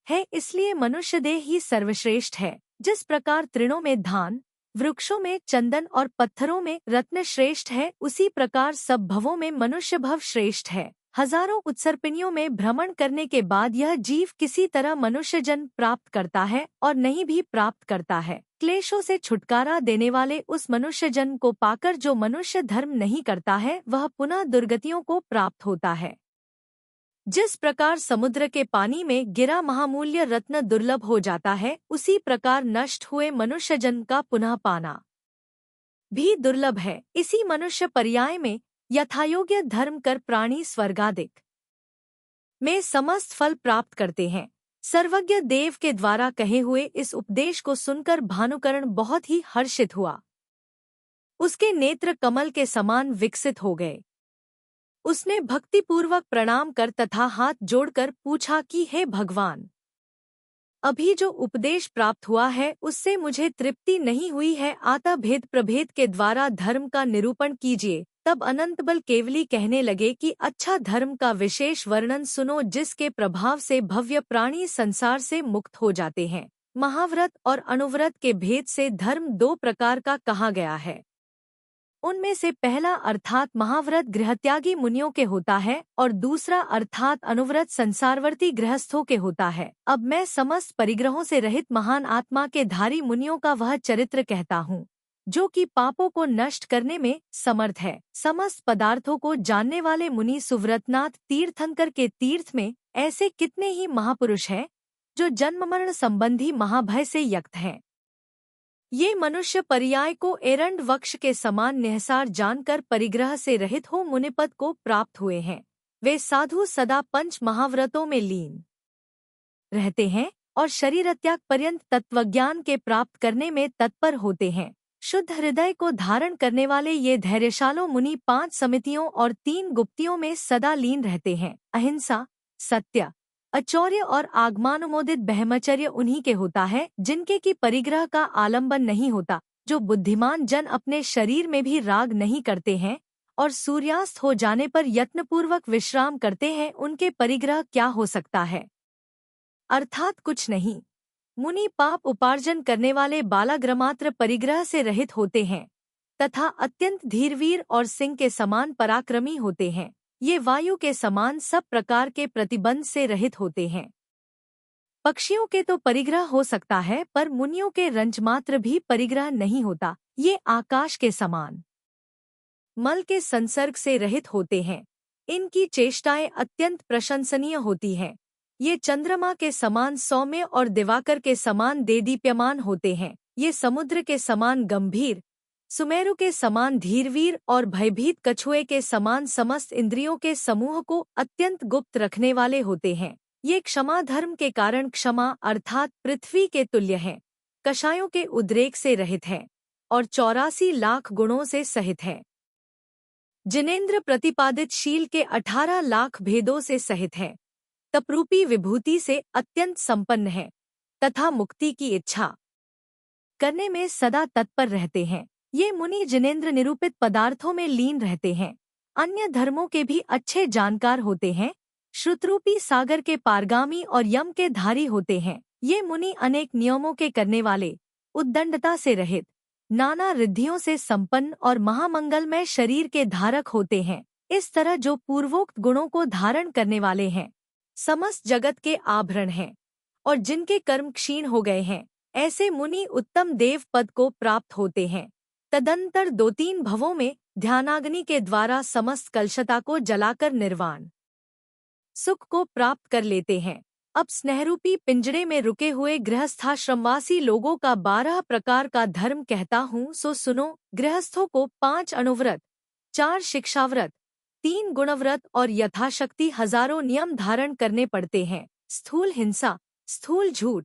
S1: है, इसलिए मनुष्य देह ही सर्वश्रेष्ठ है। जिस प्रकार तृणों में धान, वृक्षों में चंदन और पत्थरों में रत्न श्रेष्ठ है, उसी प्रकार सब भवों में मनुष्य भव श्रेष्ठ है। हजारों उत्सर्पिणियों में भ्रमण करने के बाद यह जीव किसी तरह मनुष्य जन्म प्राप्त करता है और नहीं भी प्राप्त करता है। क्लेशों से छुटकारा देने वाले उस मनुष्य जन्म को पाकर जो मनुष्य धर्म नहीं करता है, वह पुनः दुर्गतियों को प्राप्त होता है। जिस प्रकार समुद्र के पानी में गिरा महामूल्य रत्न दुर्लभ हो जाता है, उसी प्रकार नष्ट हुए मनुष्य जन्म का पुनः पाना भी दुर्लभ है। इसी मनुष्य पर्याय में यथायोग्य धर्म कर प्राणी स्वर्गादिक में समस्त फल प्राप्त करते हैं। सर्वज्ञ देव के द्वारा कहे हुए इस उपदेश को सुनकर भानुकर्ण बहुत ही हर्षित हुआ। उसके नेत्र कमल के समान विकसित हो गए। उसने भक्तिपूर्वक प्रणाम कर तथा हाथ जोड़कर पूछा कि हे भगवान, अभी जो उपदेश प्राप्त हुआ है उससे मुझे तृप्ति नहीं हुई है, अतः भेद प्रभेद के द्वारा धर्म का निरूपण कीजिए। तब अनंतबल केवली कहने लगे कि अच्छा, धर्म का विशेष वर्णन सुनो, जिसके प्रभाव से भव्य प्राणी संसार से मुक्त हो जाते हैं। महाव्रत और अनुव्रत के भेद से धर्म दो प्रकार का कहा गया है। उनमें से पहला अर्थात महाव्रत गृहत्यागी मुनियों के होता है और दूसरा अर्थात अनुव्रत संसारवर्ती गृहस्थों के होता है। अब मैं समस्त परिग्रहों से रहित महान आत्मा के धारी मुनियों का वह चरित्र कहता हूँ, जो कि पापों को नष्ट करने में समर्थ है। समस्त पदार्थों को जानने वाले मुनि सुव्रतनाथ तीर्थंकर के तीर्थ में ऐसे कितने ही महापुरुष हैं, जो जन्म मरण संबंधी महाभय से युक्त हैं। ये मनुष्य पर्याय को एरंड वृक्ष के समान निहसार जानकर परिग्रह से रहित हो मुनिपद को प्राप्त हुए हैं। वे साधु सदा पंच महाव्रतों में लीन रहते हैं और शरीर त्याग पर्यंत तत्वज्ञान के प्राप्त करने में तत्पर होते हैं। शुद्ध हृदय को धारण करने वाले ये धैर्यशालो मुनि 5 समितियों और 3 गुप्तियों में सदा लीन रहते हैं। अहिंसा, सत्य, अचौर्य और आगमानुमोदित ब्रह्मचर्य उन्हीं के होता है जिनके की परिग्रह का आलंबन नहीं होता। जो बुद्धिमान जन अपने शरीर में भी राग नहीं करते हैं और सूर्यास्त हो जाने पर यत्नपूर्वक विश्राम करते हैं, उनके परिग्रह क्या हो सकता है? अर्थात कुछ नहीं। मुनि पाप उपार्जन करने वाले बालाग्रमात्र परिग्रह से रहित होते हैं तथा अत्यंत धीरवीर और सिंह के समान पराक्रमी होते हैं। ये वायु के समान सब प्रकार के प्रतिबंध से रहित होते हैं। पक्षियों के तो परिग्रह हो सकता है, पर मुनियों के रंजमात्र भी परिग्रह नहीं होता। ये आकाश के समान मल के संसर्ग से रहित होते हैं। इनकी चेष्टाएं अत्यंत प्रशंसनीय होती हैं। ये चंद्रमा के समान सौम्य और दिवाकर के समान देदीप्यमान होते हैं। ये समुद्र के समान गंभीर, सुमेरु के समान धीरवीर और भयभीत कछुए के समान समस्त इंद्रियों के समूह को अत्यंत गुप्त रखने वाले होते हैं। ये क्षमा धर्म के कारण क्षमा अर्थात पृथ्वी के तुल्य हैं, कषायों के उद्रेक से रहित हैं और 84 लाख गुणों से सहित हैं। जिनेंद्र प्रतिपादित शील के 18 लाख भेदों से सहित हैं, तपरूपी विभूति से अत्यंत संपन्न हैं तथा मुक्ति की इच्छा करने में सदा तत्पर रहते हैं। ये मुनि जिनेंद्र निरूपित पदार्थों में लीन रहते हैं, अन्य धर्मों के भी अच्छे जानकार होते हैं, श्रुतरूपी सागर के पारगामी और यम के धारी होते हैं। ये मुनि अनेक नियमों के करने वाले, उद्दंडता से रहित, नाना रिद्धियों से संपन्न और महामंगलमय शरीर के धारक होते हैं। इस तरह जो पूर्वोक्त गुणों को धारण करने वाले हैं, समस्त जगत के आभरण हैं और जिनके कर्म क्षीण हो गए हैं, ऐसे मुनि उत्तम देव पद को प्राप्त होते हैं। तदंतर 2-3 भवों में ध्यानाग्नि के द्वारा समस्त कलशता को जलाकर निर्वाण सुख को प्राप्त कर लेते हैं। अब स्नेहरूपी पिंजरे में रुके हुए गृहस्थाश्रमवासी लोगों का 12 प्रकार का धर्म कहता हूँ, सो सुनो। गृहस्थों को 5 अनुव्रत, 4 शिक्षाव्रत, 3 गुणव्रत और यथाशक्ति हजारों नियम धारण करने पड़ते हैं। स्थूल हिंसा, स्थूल झूठ,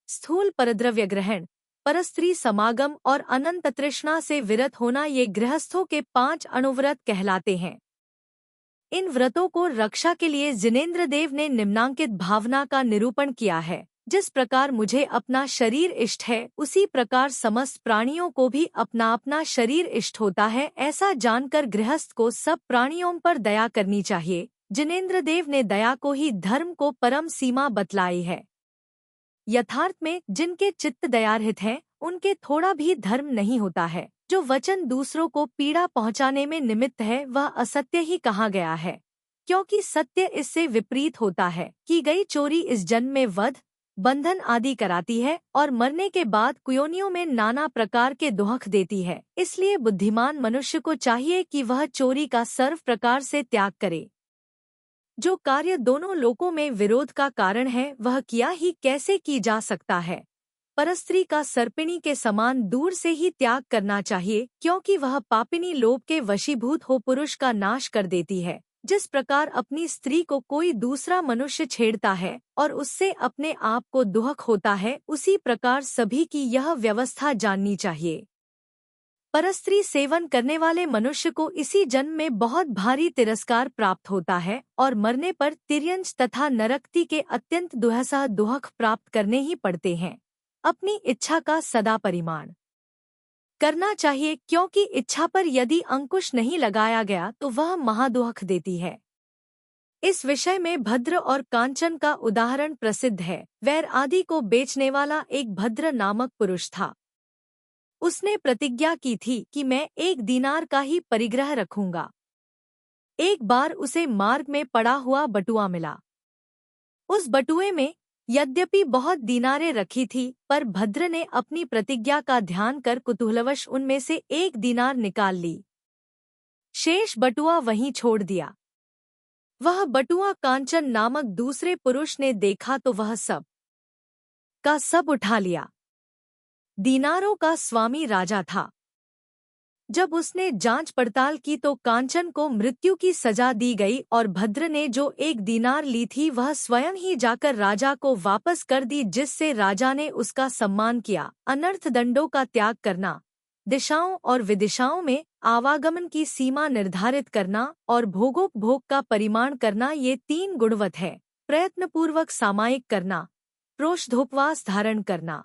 S1: स्थूल परद्रव्य ग्रहण, परस्त्री समागम और अनंत तृष्णा से विरत होना, ये गृहस्थों के 5 अनुव्रत कहलाते हैं। इन व्रतों को रक्षा के लिए जिनेंद्र देव ने निम्नांकित भावना का निरूपण किया है। जिस प्रकार मुझे अपना शरीर इष्ट है, उसी प्रकार समस्त प्राणियों को भी अपना अपना शरीर इष्ट होता है। ऐसा जानकर गृहस्थ को सब प्राणियों पर दया करनी चाहिए। जिनेंद्र देव ने दया को ही धर्म को परम सीमा बतलाई है। यथार्थ में जिनके चित्त दयारहित हैं, उनके थोड़ा भी धर्म नहीं होता है। जो वचन दूसरों को पीड़ा पहुंचाने में निमित्त है, वह असत्य ही कहा गया है, क्योंकि सत्य इससे विपरीत होता है। की गई चोरी इस जन्म में वध, बंधन आदि कराती है और मरने के बाद कुयोनियों में नाना प्रकार के दुख देती है। इसलिए बुद्धिमान मनुष्य को चाहिए कि वह चोरी का सर्व प्रकार से त्याग करे। जो कार्य दोनों लोकों में विरोध का कारण है, वह किया ही कैसे की जा सकता है। परस्त्री का सर्पिणी के समान दूर से ही त्याग करना चाहिए, क्योंकि वह पापिनी लोभ के वशीभूत हो पुरुष का नाश कर देती है। जिस प्रकार अपनी स्त्री को कोई दूसरा मनुष्य छेड़ता है और उससे अपने आप को दुख होता है, उसी प्रकार सभी की यह व्यवस्था जाननी चाहिए। परस्त्री सेवन करने वाले मनुष्य को इसी जन्म में बहुत भारी तिरस्कार प्राप्त होता है और मरने पर तिर्यंश तथा नरकती के अत्यंत दुहसह दुख प्राप्त करने ही पड़ते हैं। अपनी इच्छा का सदा परिमाण करना चाहिए, क्योंकि इच्छा पर यदि अंकुश नहीं लगाया गया तो वह महादुख देती है। इस विषय में भद्र और कांचन का उदाहरण प्रसिद्ध है। वैर आदि को बेचने वाला एक भद्र नामक पुरुष था। उसने प्रतिज्ञा की थी कि मैं 1 दीनार का ही परिग्रह रखूंगा। एक बार उसे मार्ग में पड़ा हुआ बटुआ मिला। उस बटुए में यद्यपि बहुत दीनारें रखी थी, पर भद्र ने अपनी प्रतिज्ञा का ध्यान कर कुतूहलवश उनमें से 1 दीनार निकाल ली। शेष बटुआ वहीं छोड़ दिया। वह बटुआ कांचन नामक दूसरे पुरुष ने देखा तो वह सब का सब उठा लिया। दीनारों का स्वामी राजा था। जब उसने जांच पड़ताल की तो कांचन को मृत्यु की सजा दी गई और भद्र ने जो 1 दीनार ली थी वह स्वयं ही जाकर राजा को वापस कर दी, जिससे राजा ने उसका सम्मान किया। अनर्थ दंडों का त्याग करना, दिशाओं और विदिशाओं में आवागमन की सीमा निर्धारित करना और भोगोपभोग का परिमाण करना, ये 3 गुणवत है। प्रयत्नपूर्वक सामायिक करना, प्रोषधोपवास धारण करना,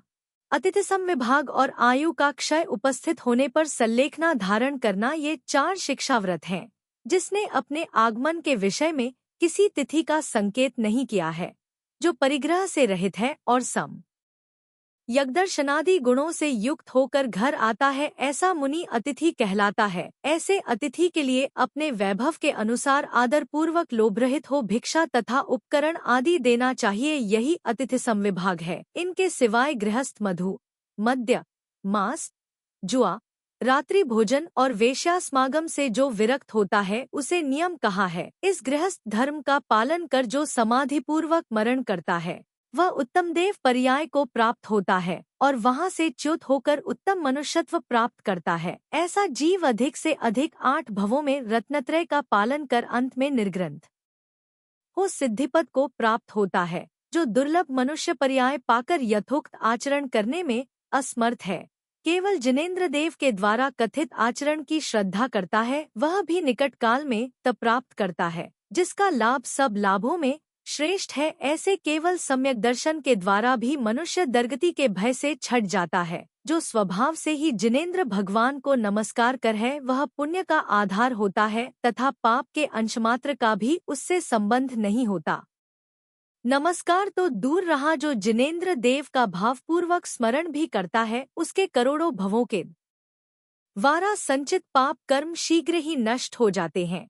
S1: अतिथि संविभाग और आयु का क्षय उपस्थित होने पर सल्लेखना धारण करना, ये 4 शिक्षाव्रत हैं। जिसने अपने आगमन के विषय में किसी तिथि का संकेत नहीं किया है, जो परिग्रह से रहित है और सम यज्ञदर्शनादि गुणों से युक्त होकर घर आता है, ऐसा मुनि अतिथि कहलाता है। ऐसे अतिथि के लिए अपने वैभव के अनुसार आदरपूर्वक लोभरहित हो भिक्षा तथा उपकरण आदि देना चाहिए, यही अतिथि संविभाग है। इनके सिवाय गृहस्थ मधु, मद्य, मांस, जुआ, रात्रि भोजन और वेश्या समागम से जो विरक्त होता है उसे नियम कहा है। इस गृहस्थ धर्म का पालन कर जो समाधिपूर्वक मरण करता है वह उत्तम देव पर्याय को प्राप्त होता है और वहां से च्युत होकर उत्तम मनुष्यत्व प्राप्त करता है। ऐसा जीव अधिक से अधिक 8 भवों में रत्नत्रय का पालन कर अंत में निर्ग्रंथ हो सिद्धिपद को प्राप्त होता है। जो दुर्लभ मनुष्य पर्याय पाकर यथोक्त आचरण करने में असमर्थ है, केवल जिनेंद्र देव के द्वारा कथित आचरण की श्रद्धा करता है, वह भी निकट काल में तब प्राप्त करता है जिसका लाभ सब लाभों में श्रेष्ठ है। ऐसे केवल सम्यक दर्शन के द्वारा भी मनुष्य दुर्गति के भय से छट जाता है। जो स्वभाव से ही जिनेंद्र भगवान को नमस्कार कर है वह पुण्य का आधार होता है तथा पाप के अंशमात्र का भी उससे संबंध नहीं होता। नमस्कार तो दूर रहा, जो जिनेंद्र देव का भावपूर्वक स्मरण भी करता है उसके करोड़ों भवों के द्वारा संचित पाप कर्म शीघ्र ही नष्ट हो जाते हैं।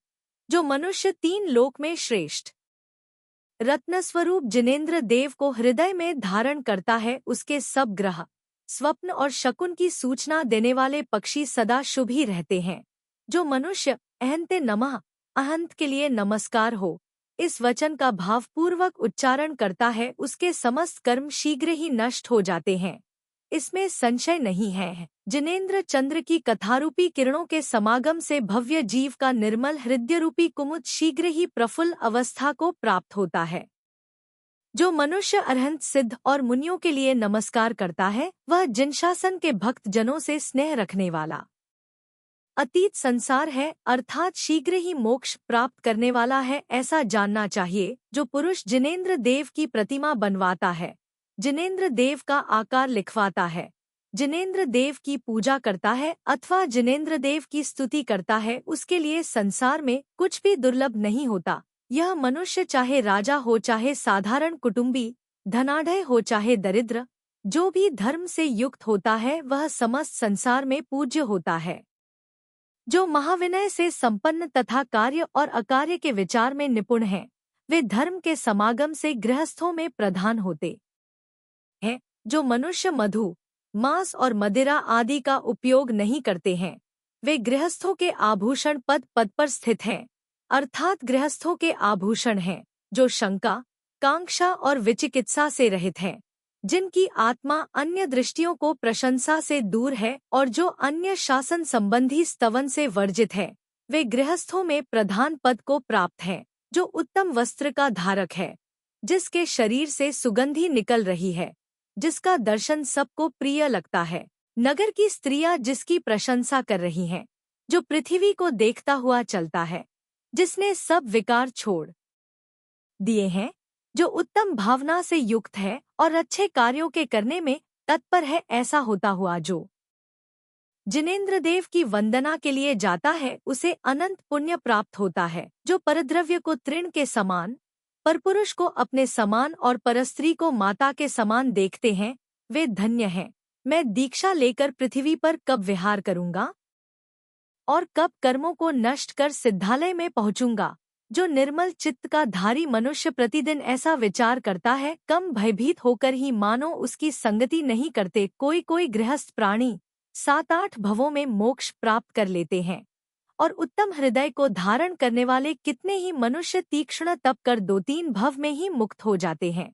S1: जो मनुष्य 3 लोक में श्रेष्ठ रत्नस्वरूप जिनेंद्र देव को हृदय में धारण करता है, उसके सब ग्रह, स्वप्न और शकुन की सूचना देने वाले पक्षी सदा शुभ ही रहते हैं। जो मनुष्य अहंते नमः, अहंत के लिए नमस्कार हो, इस वचन का भावपूर्वक उच्चारण करता है उसके समस्त कर्म शीघ्र ही नष्ट हो जाते हैं, इसमें संशय नहीं है। जिनेंद्र चंद्र की कथारूपी किरणों के समागम से भव्य जीव का निर्मल हृदय रूपी कुमुद शीघ्र ही प्रफुल्ल अवस्था को प्राप्त होता है। जो मनुष्य अरहंत सिद्ध और मुनियों के लिए नमस्कार करता है वह जिनशासन के भक्त जनों से स्नेह रखने वाला अतीत संसार है, अर्थात शीघ्र ही मोक्ष प्राप्त करने वाला है, ऐसा जानना चाहिए। जो पुरुष जिनेंद्र देव की प्रतिमा बनवाता है, जिनेंद्र देव का आकार लिखवाता है, जिनेंद्र देव की पूजा करता है अथवा जिनेंद्र देव की स्तुति करता है, उसके लिए संसार में कुछ भी दुर्लभ नहीं होता। यह मनुष्य चाहे राजा हो चाहे साधारण कुटुंबी, धनाढ्य हो चाहे दरिद्र, जो भी धर्म से युक्त होता है वह समस्त संसार में पूज्य होता है। जो महाविनय से संपन्न तथा कार्य और अकार्य के विचार में निपुण हैं, वे धर्म के समागम से गृहस्थों में प्रधान होते हैं। जो मनुष्य मधु, मांस और मदिरा आदि का उपयोग नहीं करते हैं, वे गृहस्थों के आभूषण पद पर स्थित हैं, अर्थात गृहस्थों के आभूषण हैं। जो शंका, कांक्षा और विचिकित्सा से रहित हैं, जिनकी आत्मा अन्य दृष्टियों को प्रशंसा से दूर है और जो अन्य शासन संबंधी स्तवन से वर्जित है, वे गृहस्थों में प्रधान पद को प्राप्त हैं। जो उत्तम वस्त्र का धारक है, जिसके शरीर से सुगंधी निकल रही है, जिसका दर्शन सबको प्रिय लगता है, नगर की स्त्रियां जिसकी प्रशंसा कर रही हैं, जो पृथ्वी को देखता हुआ चलता है, जिसने सब विकार छोड़ दिए हैं, जो उत्तम भावना से युक्त है और अच्छे कार्यों के करने में तत्पर है, ऐसा होता हुआ जो जिनेंद्र देव की वंदना के लिए जाता है उसे अनंत पुण्य प्राप्त होता है। जो परद्रव्य को तृण के समान, परपुरुष को अपने समान और परस्त्री को माता के समान देखते हैं, वे धन्य हैं। मैं दीक्षा लेकर पृथ्वी पर कब विहार करूंगा और कब कर्मों को नष्ट कर सिद्धालय में पहुंचूंगा। जो निर्मल चित्त का धारी मनुष्य प्रतिदिन ऐसा विचार करता है, कम भयभीत होकर ही मानो उसकी संगति नहीं करते। कोई कोई गृहस्थ प्राणी 7-8 भवों में मोक्ष प्राप्त कर लेते हैं और उत्तम हृदय को धारण करने वाले कितने ही मनुष्य तीक्ष्ण तप कर 2-3 भव में ही मुक्त हो जाते हैं।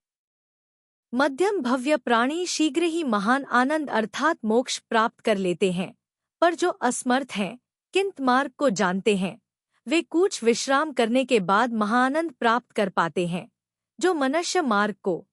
S1: मध्यम भव्य प्राणी शीघ्र ही महान आनंद अर्थात मोक्ष प्राप्त कर लेते हैं, पर जो असमर्थ हैं, किंत मार्ग को जानते हैं, वे कुछ विश्राम करने के बाद महाआनंद प्राप्त कर पाते हैं। जो मनुष्य मार्ग को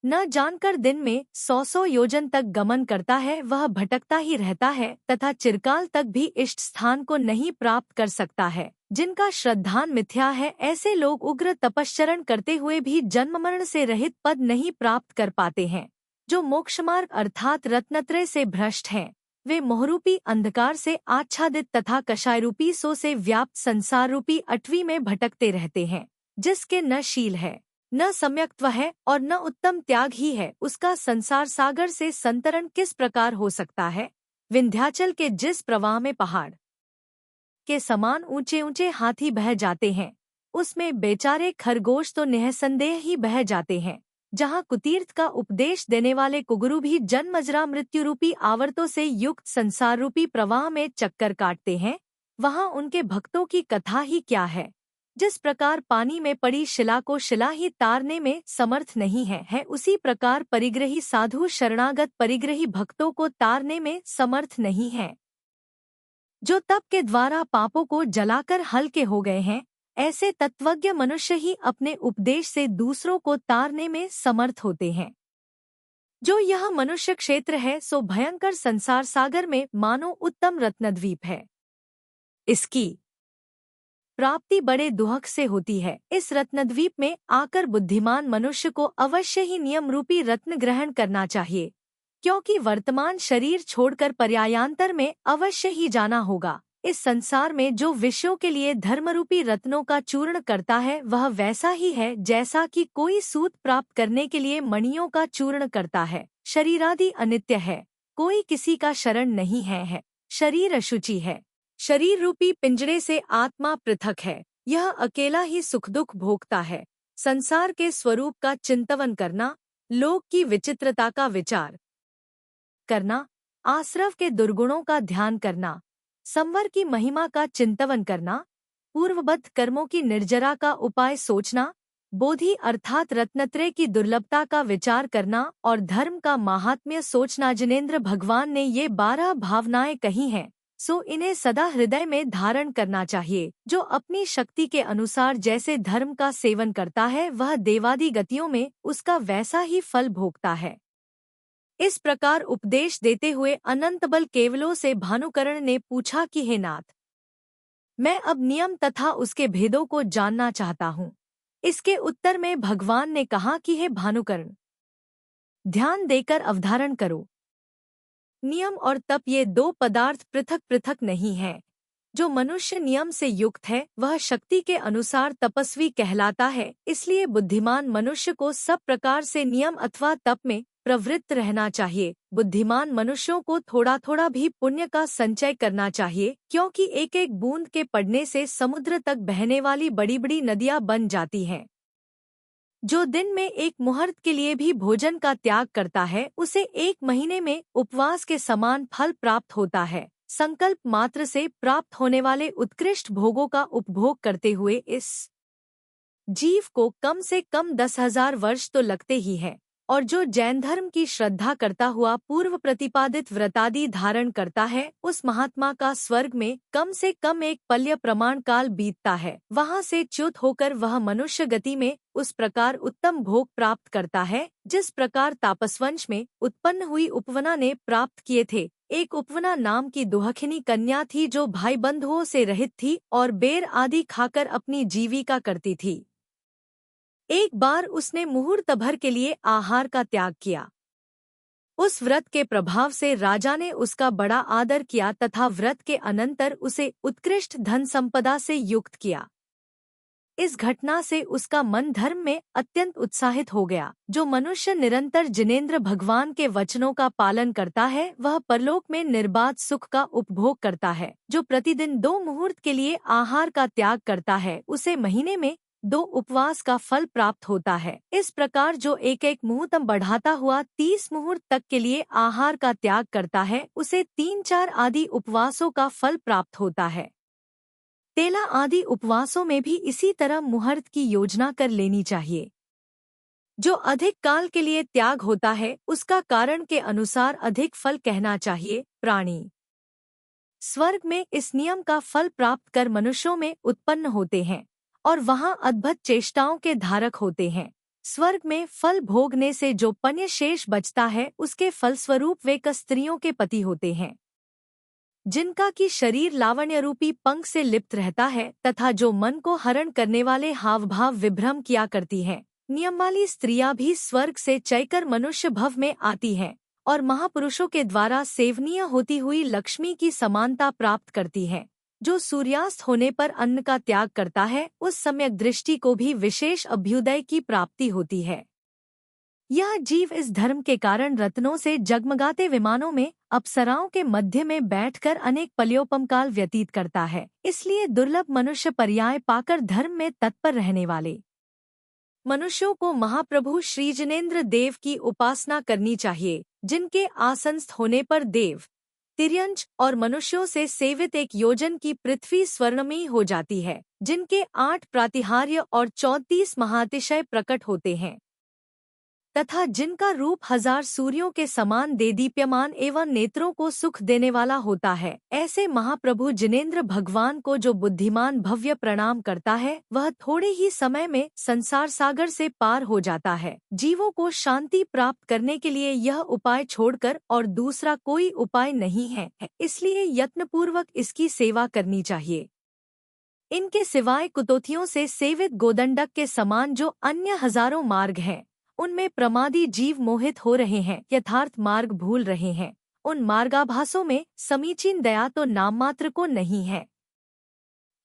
S1: न जानकर दिन में 100 योजन तक गमन करता है, वह भटकता ही रहता है तथा चिरकाल तक भी इष्ट स्थान को नहीं प्राप्त कर सकता है। जिनका श्रद्धान मिथ्या है, ऐसे लोग उग्र तपश्चरण करते हुए भी जन्म मरण से रहित पद नहीं प्राप्त कर पाते हैं। जो मोक्षमार्ग अर्थात रत्नत्रय से भ्रष्ट हैं, वे मोहरूपी अंधकार से आच्छादित तथा कषायरूपी सो से व्याप्त संसार रूपी अटवी में भटकते रहते हैं। जिसके न शील है, न सम्यक्त्व है और न उत्तम त्याग ही है, उसका संसार सागर से संतरण किस प्रकार हो सकता है। विंध्याचल के जिस प्रवाह में पहाड़ के समान ऊंचे ऊंचे हाथी बह जाते हैं, उसमें बेचारे खरगोश तो निःसंदेह ही बह जाते हैं। जहाँ कुतीर्थ का उपदेश देने वाले कुगुरु भी जन्मजरा मृत्यु रूपी आवर्तों से युक्त संसार रूपी प्रवाह में चक्कर काटते हैं, वहाँ उनके भक्तों की कथा ही क्या है। जिस प्रकार पानी में पड़ी शिला को शिला ही तारने में समर्थ नहीं है, उसी प्रकार परिग्रही साधु शरणागत परिग्रही भक्तों को तारने में समर्थ नहीं है। जो तप के द्वारा पापों को जलाकर हल्के हो गए हैं, ऐसे तत्वज्ञ मनुष्य ही अपने उपदेश से दूसरों को तारने में समर्थ होते हैं। जो यह मनुष्य क्षेत्र है, सो भयंकर संसार सागर में मानो उत्तम रत्नद्वीप है। इसकी प्राप्ति बड़े दुहक से होती है। इस रत्नद्वीप में आकर बुद्धिमान मनुष्य को अवश्य ही नियम रूपी रत्न ग्रहण करना चाहिए, क्योंकि वर्तमान शरीर छोड़कर पर्यायांतर में अवश्य ही जाना होगा। इस संसार में जो विषयों के लिए धर्मरूपी रत्नों का चूर्ण करता है, वह वैसा ही है जैसा कि कोई सूत प्राप्त करने के लिए मणियों का चूर्ण करता है। शरीरादि अनित्य है, कोई किसी का शरण नहीं है। शरीर अशुचि है, शरीर रूपी पिंजरे से आत्मा पृथक है, यह अकेला ही सुख दुख भोगता है। संसार के स्वरूप का चिंतन करना, लोक की विचित्रता का विचार करना, आश्रव के दुर्गुणों का ध्यान करना, संवर की महिमा का चिंतन करना, पूर्वबद्ध कर्मों की निर्जरा का उपाय सोचना, बोधि अर्थात रत्नत्रय की दुर्लभता का विचार करना और धर्म का माहात्म्य सोचना। जिनेंद्र भगवान ने ये 12 भावनाएं कही हैं, सो इन्हें सदा हृदय में धारण करना चाहिए। जो अपनी शक्ति के अनुसार जैसे धर्म का सेवन करता है, वह देवादि गतियों में उसका वैसा ही फल भोगता है। इस प्रकार उपदेश देते हुए अनंत बल केवलों से भानुकरण ने पूछा कि हे नाथ, मैं अब नियम तथा उसके भेदों को जानना चाहता हूँ। इसके उत्तर में भगवान ने कहा कि हे भानुकरण, ध्यान देकर अवधारण करो। नियम और तप ये 2 पदार्थ पृथक पृथक नहीं है। जो मनुष्य नियम से युक्त है, वह शक्ति के अनुसार तपस्वी कहलाता है। इसलिए बुद्धिमान मनुष्य को सब प्रकार से नियम अथवा तप में प्रवृत्त रहना चाहिए। बुद्धिमान मनुष्यों को थोड़ा थोड़ा भी पुण्य का संचय करना चाहिए, क्योंकि एक एक बूंद के पड़ने से समुद्र तक बहने वाली बड़ी बड़ी नदियां बन जाती हैं। जो दिन में एक मुहूर्त के लिए भी भोजन का त्याग करता है, उसे 1 महीने में उपवास के समान फल प्राप्त होता है। संकल्प मात्र से प्राप्त होने वाले उत्कृष्ट भोगों का उपभोग करते हुए इस जीव को कम से कम 10,000 वर्ष तो लगते ही हैं। और जो जैन धर्म की श्रद्धा करता हुआ पूर्व प्रतिपादित व्रतादि धारण करता है, उस महात्मा का स्वर्ग में कम से कम 1 पल्य प्रमाण काल बीतता है। वहाँ से च्युत होकर वह मनुष्य गति में उस प्रकार उत्तम भोग प्राप्त करता है, जिस प्रकार तापसवंश में उत्पन्न हुई उपवना ने प्राप्त किए थे। एक उपवना नाम की दुहखिनी कन्या थी, जो भाई बंधुओं से रहित थी और बेर आदि खाकर अपनी जीविका करती थी। एक बार उसने मुहूर्त भर के लिए आहार का त्याग किया। उस व्रत के प्रभाव से राजा ने उसका बड़ा आदर किया तथा व्रत के अनंतर उसे उत्कृष्ट धन संपदा से युक्त किया। इस घटना से उसका मन धर्म में अत्यंत उत्साहित हो गया। जो मनुष्य निरंतर जिनेंद्र भगवान के वचनों का पालन करता है, वह परलोक में निर्बाध सुख का उपभोग करता है। जो प्रतिदिन 2 मुहूर्त के लिए आहार का त्याग करता है, उसे महीने में 2 उपवास का फल प्राप्त होता है। इस प्रकार जो एक एक मुहूर्त बढ़ाता हुआ 30 मुहूर्त तक के लिए आहार का त्याग करता है, उसे 3-4 आदि उपवासों का फल प्राप्त होता है। तेला आदि उपवासों में भी इसी तरह मुहूर्त की योजना कर लेनी चाहिए। जो अधिक काल के लिए त्याग होता है उसका कारण के अनुसार अधिक फल कहना चाहिए। प्राणी स्वर्ग में इस नियम का फल प्राप्त कर मनुष्यों में उत्पन्न होते हैं और वहां अद्भुत चेष्टाओं के धारक होते हैं। स्वर्ग में फल भोगने से जो पुण्य शेष बचता है उसके फलस्वरूप वे स्त्रियों के पति होते हैं, जिनका की शरीर लावण्य रूपी पंख से लिप्त रहता है तथा जो मन को हरण करने वाले हावभाव विभ्रम किया करती हैं। नियम वाली स्त्रियां भी स्वर्ग से चयकर मनुष्य भव में आती हैं और महापुरुषों के द्वारा सेवनीय होती हुई लक्ष्मी की समानता प्राप्त करती हैं। जो सूर्यास्त होने पर अन्न का त्याग करता है उस सम्यक दृष्टि को भी विशेष अभ्युदय की प्राप्ति होती है। यह जीव इस धर्म के कारण रत्नों से जगमगाते विमानों में अप्सराओं के मध्य में बैठकर अनेक पल्योपमकाल व्यतीत करता है। इसलिए दुर्लभ मनुष्य पर्याय पाकर धर्म में तत्पर रहने वाले मनुष्यों को महाप्रभु श्री जिनेंद्र देव की उपासना करनी चाहिए, जिनके आसनस्थ होने पर देव, तिर्यंच और मनुष्यों से सेवित एक योजन की पृथ्वी स्वर्णमयी हो जाती है, जिनके 8 प्रातिहार्य और 34 महातिशय प्रकट होते हैं तथा जिनका रूप 1000 सूर्यों के समान देदीप्यमान एवं नेत्रों को सुख देने वाला होता है। ऐसे महाप्रभु जिनेंद्र भगवान को जो बुद्धिमान भव्य प्रणाम करता है वह थोड़े ही समय में संसार सागर से पार हो जाता है। जीवों को शांति प्राप्त करने के लिए यह उपाय छोड़कर और दूसरा कोई उपाय नहीं है, इसलिए यत्नपूर्वक इसकी सेवा करनी चाहिए। इनके सिवाय कुतोथियों से सेवित गोदंडक के समान जो अन्य हजारों मार्ग हैं, उनमें प्रमादी जीव मोहित हो रहे हैं, यथार्थ मार्ग भूल रहे हैं। उन मार्गाभासों में समीचीन दया तो नाम मात्र को नहीं है,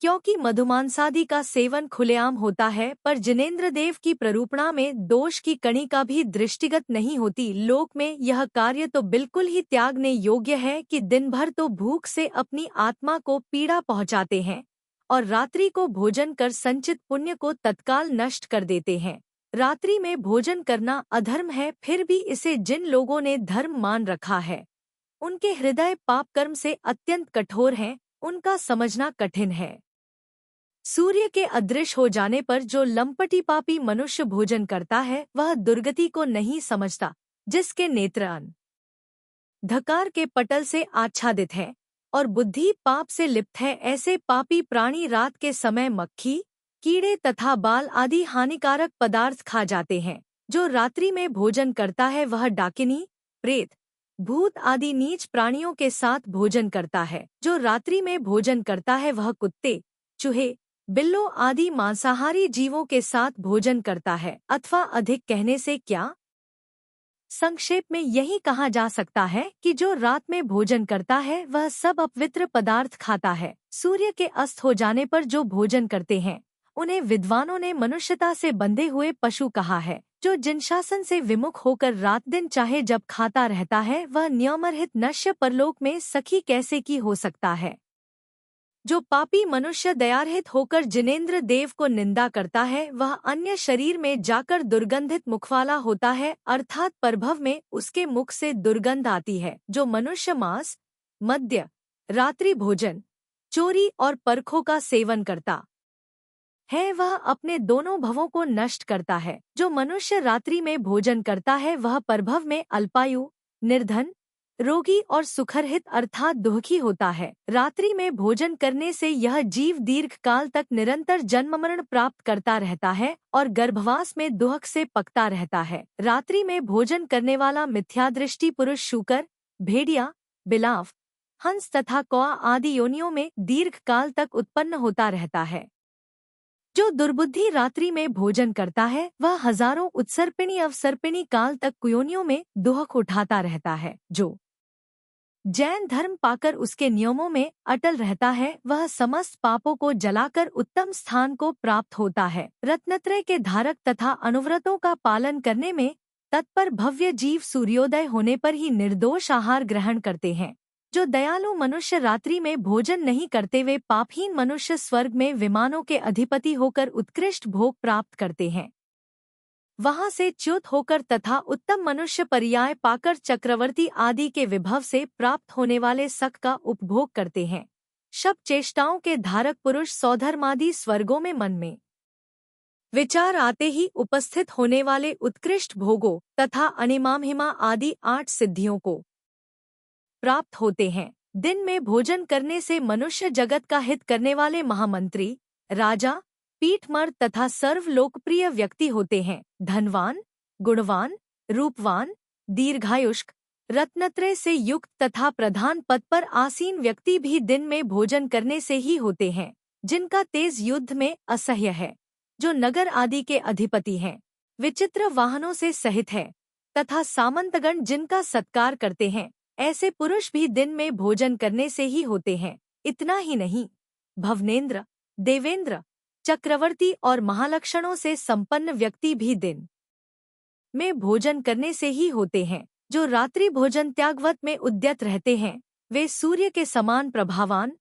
S1: क्योंकि मधुमांसादि का सेवन खुलेआम होता है, पर जिनेंद्र देव की प्ररूपणा में दोष की कणी का भी दृष्टिगत नहीं होती। लोक में यह कार्य तो बिल्कुल ही त्यागने योग्य है कि दिन भर तो भूख से अपनी आत्मा को पीड़ा पहुंचाते हैं और रात्रि को भोजन कर संचित पुण्य को तत्काल नष्ट कर देते हैं। रात्रि में भोजन करना अधर्म है, फिर भी इसे जिन लोगों ने धर्म मान रखा है उनके हृदय पाप कर्म से अत्यंत कठोर हैं, उनका समझना कठिन है। सूर्य के अदृश्य हो जाने पर जो लंपटी पापी मनुष्य भोजन करता है वह दुर्गति को नहीं समझता, जिसके नेत्र अंधकार के पटल से आच्छादित है और बुद्धि पाप से लिप्त है। ऐसे पापी प्राणी रात के समय मक्खी, कीड़े तथा बाल आदि हानिकारक पदार्थ खा जाते हैं। जो रात्रि में भोजन करता है वह डाकिनी, प्रेत, भूत आदि नीच प्राणियों के साथ भोजन करता है। जो रात्रि में भोजन करता है वह कुत्ते, चूहे, बिल्लों आदि मांसाहारी जीवों के साथ भोजन करता है। अथवा अधिक कहने से क्या, संक्षेप में यही कहा जा सकता है कि जो रात में भोजन करता है वह सब अपवित्र पदार्थ खाता है। सूर्य के अस्त हो जाने पर जो भोजन करते हैं उन्हें विद्वानों ने मनुष्यता से बंधे हुए पशु कहा है। जो जिन शासन से विमुख होकर रात दिन चाहे जब खाता रहता है वह नियमरहित नश्य परलोक में सखी कैसे की हो सकता है। जो पापी मनुष्य दयारहित होकर जिनेंद्र देव को निंदा करता है वह अन्य शरीर में जाकर दुर्गंधित मुखवाला होता है, अर्थात परभव में उसके मुख से दुर्गंध आती है। जो मनुष्य मांस, मद्य, रात्रि भोजन, चोरी और परखों का सेवन करता है वह अपने दोनों भवों को नष्ट करता है। जो मनुष्य रात्रि में भोजन करता है वह परभव में अल्पायु, निर्धन, रोगी और सुखरहित अर्थात दुखी होता है। रात्रि में भोजन करने से यह जीव दीर्घ काल तक निरंतर जन्म मरण प्राप्त करता रहता है और गर्भवास में दुख से पकता रहता है। रात्रि में भोजन करने वाला मिथ्यादृष्टि पुरुष शूकर, भेड़िया, बिलाव, हंस तथा कौआ आदि योनियों में दीर्घ काल तक उत्पन्न होता रहता है। जो दुर्बुद्धि रात्रि में भोजन करता है वह हजारों उत्सर्पिणी अवसर्पिणी काल तक कुयोनियों में दुख उठाता रहता है। जो जैन धर्म पाकर उसके नियमों में अटल रहता है वह समस्त पापों को जलाकर उत्तम स्थान को प्राप्त होता है। रत्नत्रय के धारक तथा अनुव्रतों का पालन करने में तत्पर भव्य जीव सूर्योदय होने पर ही निर्दोष आहार ग्रहण करते हैं। जो दयालु मनुष्य रात्रि में भोजन नहीं करते वे पापहीन मनुष्य स्वर्ग में विमानों के अधिपति होकर उत्कृष्ट भोग प्राप्त करते हैं। वहां से च्युत होकर तथा उत्तम मनुष्य पर्याय पाकर चक्रवर्ती आदि के विभव से प्राप्त होने वाले सख का उपभोग करते हैं। शब चेष्टाओं के धारक पुरुष सौधर्मादि स्वर्गों में मन में विचार आते ही उपस्थित होने वाले उत्कृष्ट भोगों तथा अनिमामहिमा आदि 8 सिद्धियों को प्राप्त होते हैं। दिन में भोजन करने से मनुष्य जगत का हित करने वाले महामंत्री, राजा, पीठमर्द तथा सर्व लोकप्रिय व्यक्ति होते हैं। धनवान, गुणवान, रूपवान, दीर्घायुष्क, रत्नत्रय से युक्त तथा प्रधान पद पर आसीन व्यक्ति भी दिन में भोजन करने से ही होते हैं। जिनका तेज युद्ध में असह्य है, जो नगर आदि के अधिपति हैं, विचित्र वाहनों से सहित है तथा सामंतगण जिनका सत्कार करते हैं, ऐसे पुरुष भी दिन में भोजन करने से ही होते हैं। इतना ही नहीं, भवनेन्द्र, देवेंद्र, चक्रवर्ती और महालक्षणों से संपन्न व्यक्ति भी दिन में भोजन करने से ही होते हैं। जो रात्रि भोजन त्यागवत में उद्यत रहते हैं, वे सूर्य के समान प्रभावान,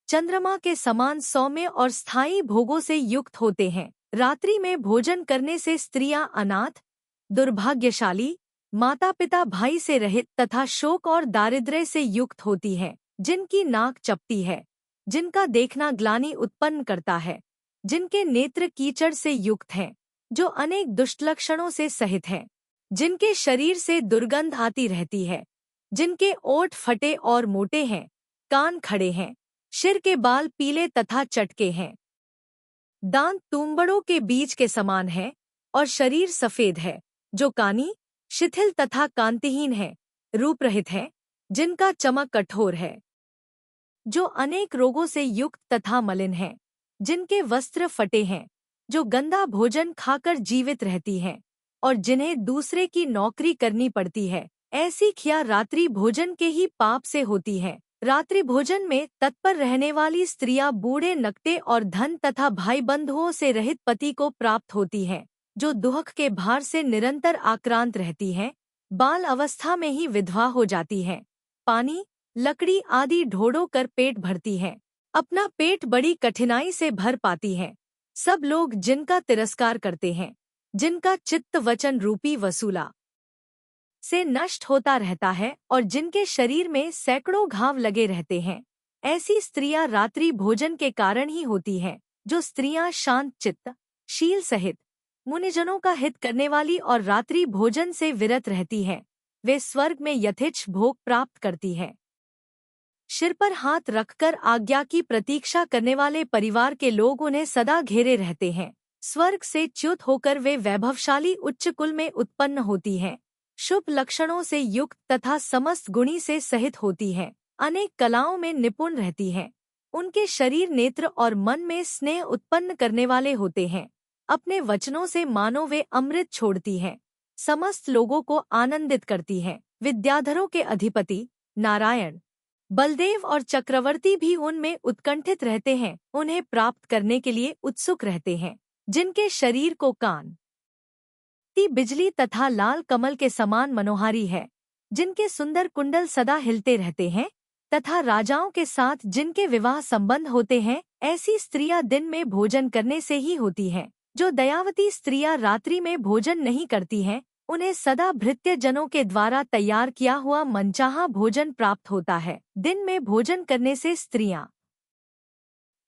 S1: चंद्रमा के समान सौम्य और स्थायी भोगों से युक्त होते हैं। रात्रि में भोजन करने से स्त्रियां अनाथ, दुर्भाग्यशाली, माता पिता भाई से रहित तथा शोक और दारिद्र्य से युक्त होती है। जिनकी नाक चपटी है, जिनका देखना ग्लानि उत्पन्न करता है, जिनके नेत्र कीचड़ से युक्त हैं, जो अनेक दुष्ट लक्षणों से सहित हैं, जिनके शरीर से दुर्गंध आती रहती है, जिनके ओठ फटे और मोटे हैं, कान खड़े हैं, सिर के बाल पीले तथा चटके हैं, दांत तूंबड़ों के बीज के समान है और शरीर सफेद है, जो कानी, शिथिल तथा कांतिहीन है, रूप रहित है, जिनका चमक कठोर है, जो अनेक रोगों से युक्त तथा मलिन है, जिनके वस्त्र फटे हैं, जो गंदा भोजन खाकर जीवित रहती हैं और जिन्हें दूसरे की नौकरी करनी पड़ती है, ऐसी खिया रात्रि भोजन के ही पाप से होती है। रात्रि भोजन में तत्पर रहने वाली स्त्रियां बूढ़े नकटे और धन तथा भाई बंधुओं से रहित पति को प्राप्त होती हैं, जो दुख के भार से निरंतर आक्रांत रहती हैं, बाल अवस्था में ही विधवा हो जाती हैं, पानी, लकड़ी आदि ढोड़ो कर पेट भरती हैं, अपना पेट बड़ी कठिनाई से भर पाती हैं। सब लोग जिनका तिरस्कार करते हैं, जिनका चित्त वचन रूपी वसूला से नष्ट होता रहता है और जिनके शरीर में सैकड़ों घाव लगे रहते हैं, ऐसी स्त्रियां रात्रि भोजन के कारण ही होती हैं। जो स्त्रियां शांत चित्त, शील सहित मुनिजनों का हित करने वाली और रात्रि भोजन से विरत रहती हैं, वे स्वर्ग में यथेच्छ भोग प्राप्त करती हैं। सिर पर हाथ रखकर आज्ञा की प्रतीक्षा करने वाले परिवार के लोग उन्हें सदा घेरे रहते हैं। स्वर्ग से च्युत होकर वे वैभवशाली उच्च कुल में उत्पन्न होती हैं, शुभ लक्षणों से युक्त तथा समस्त गुणी से सहित होती हैं, अनेक कलाओं में निपुण रहती हैं, उनके शरीर, नेत्र और मन में स्नेह उत्पन्न करने वाले होते हैं, अपने वचनों से मानो वे अमृत छोड़ती हैं, समस्त लोगों को आनंदित करती हैं। विद्याधरों के अधिपति नारायण, बलदेव और चक्रवर्ती भी उनमें उत्कंठित रहते हैं, उन्हें प्राप्त करने के लिए उत्सुक रहते हैं। जिनके शरीर को कान ती बिजली तथा लाल कमल के समान मनोहारी है, जिनके सुंदर कुंडल सदा हिलते रहते हैं तथा राजाओं के साथ जिनके विवाह संबंध होते हैं, ऐसी स्त्रियां दिन में भोजन करने से ही होती हैं। जो दयावती स्त्रियां रात्रि में भोजन नहीं करती हैं, उन्हें सदा भृत्य जनों के द्वारा तैयार किया हुआ मनचाहा भोजन प्राप्त होता है। दिन में भोजन करने से स्त्रियां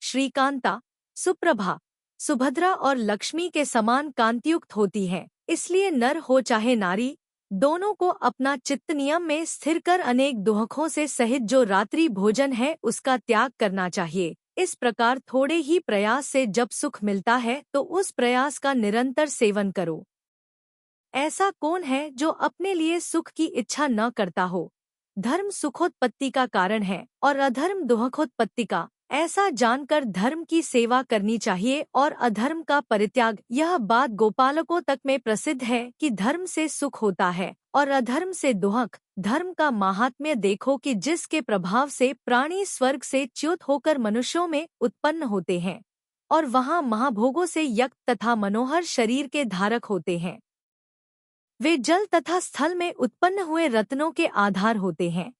S1: श्रीकांता, सुप्रभा, सुभद्रा और लक्ष्मी के समान कांतियुक्त होती हैं। इसलिए नर हो चाहे नारी, दोनों को अपना चित्त नियम में स्थिर कर अनेक दुहकों से सहित जो रात्रि भोजन है उसका त्याग करना चाहिए। इस प्रकार थोड़े ही प्रयास से जब सुख मिलता है तो उस प्रयास का निरंतर सेवन करो। ऐसा कौन है जो अपने लिए सुख की इच्छा न करता हो? धर्म सुखोत्पत्ति का कारण है और अधर्म दुखोत्पत्ति का। ऐसा जानकर धर्म की सेवा करनी चाहिए और अधर्म का परित्याग। यह बात गोपालकों तक में प्रसिद्ध है कि धर्म से सुख होता है और अधर्म से दुख। धर्म का माहात्म्य देखो कि जिसके प्रभाव से प्राणी स्वर्ग से च्युत होकर मनुष्यों में उत्पन्न होते हैं और वहां महाभोगों से युक्त तथा मनोहर शरीर के धारक होते हैं। वे जल तथा स्थल में उत्पन्न हुए रत्नों के आधार होते हैं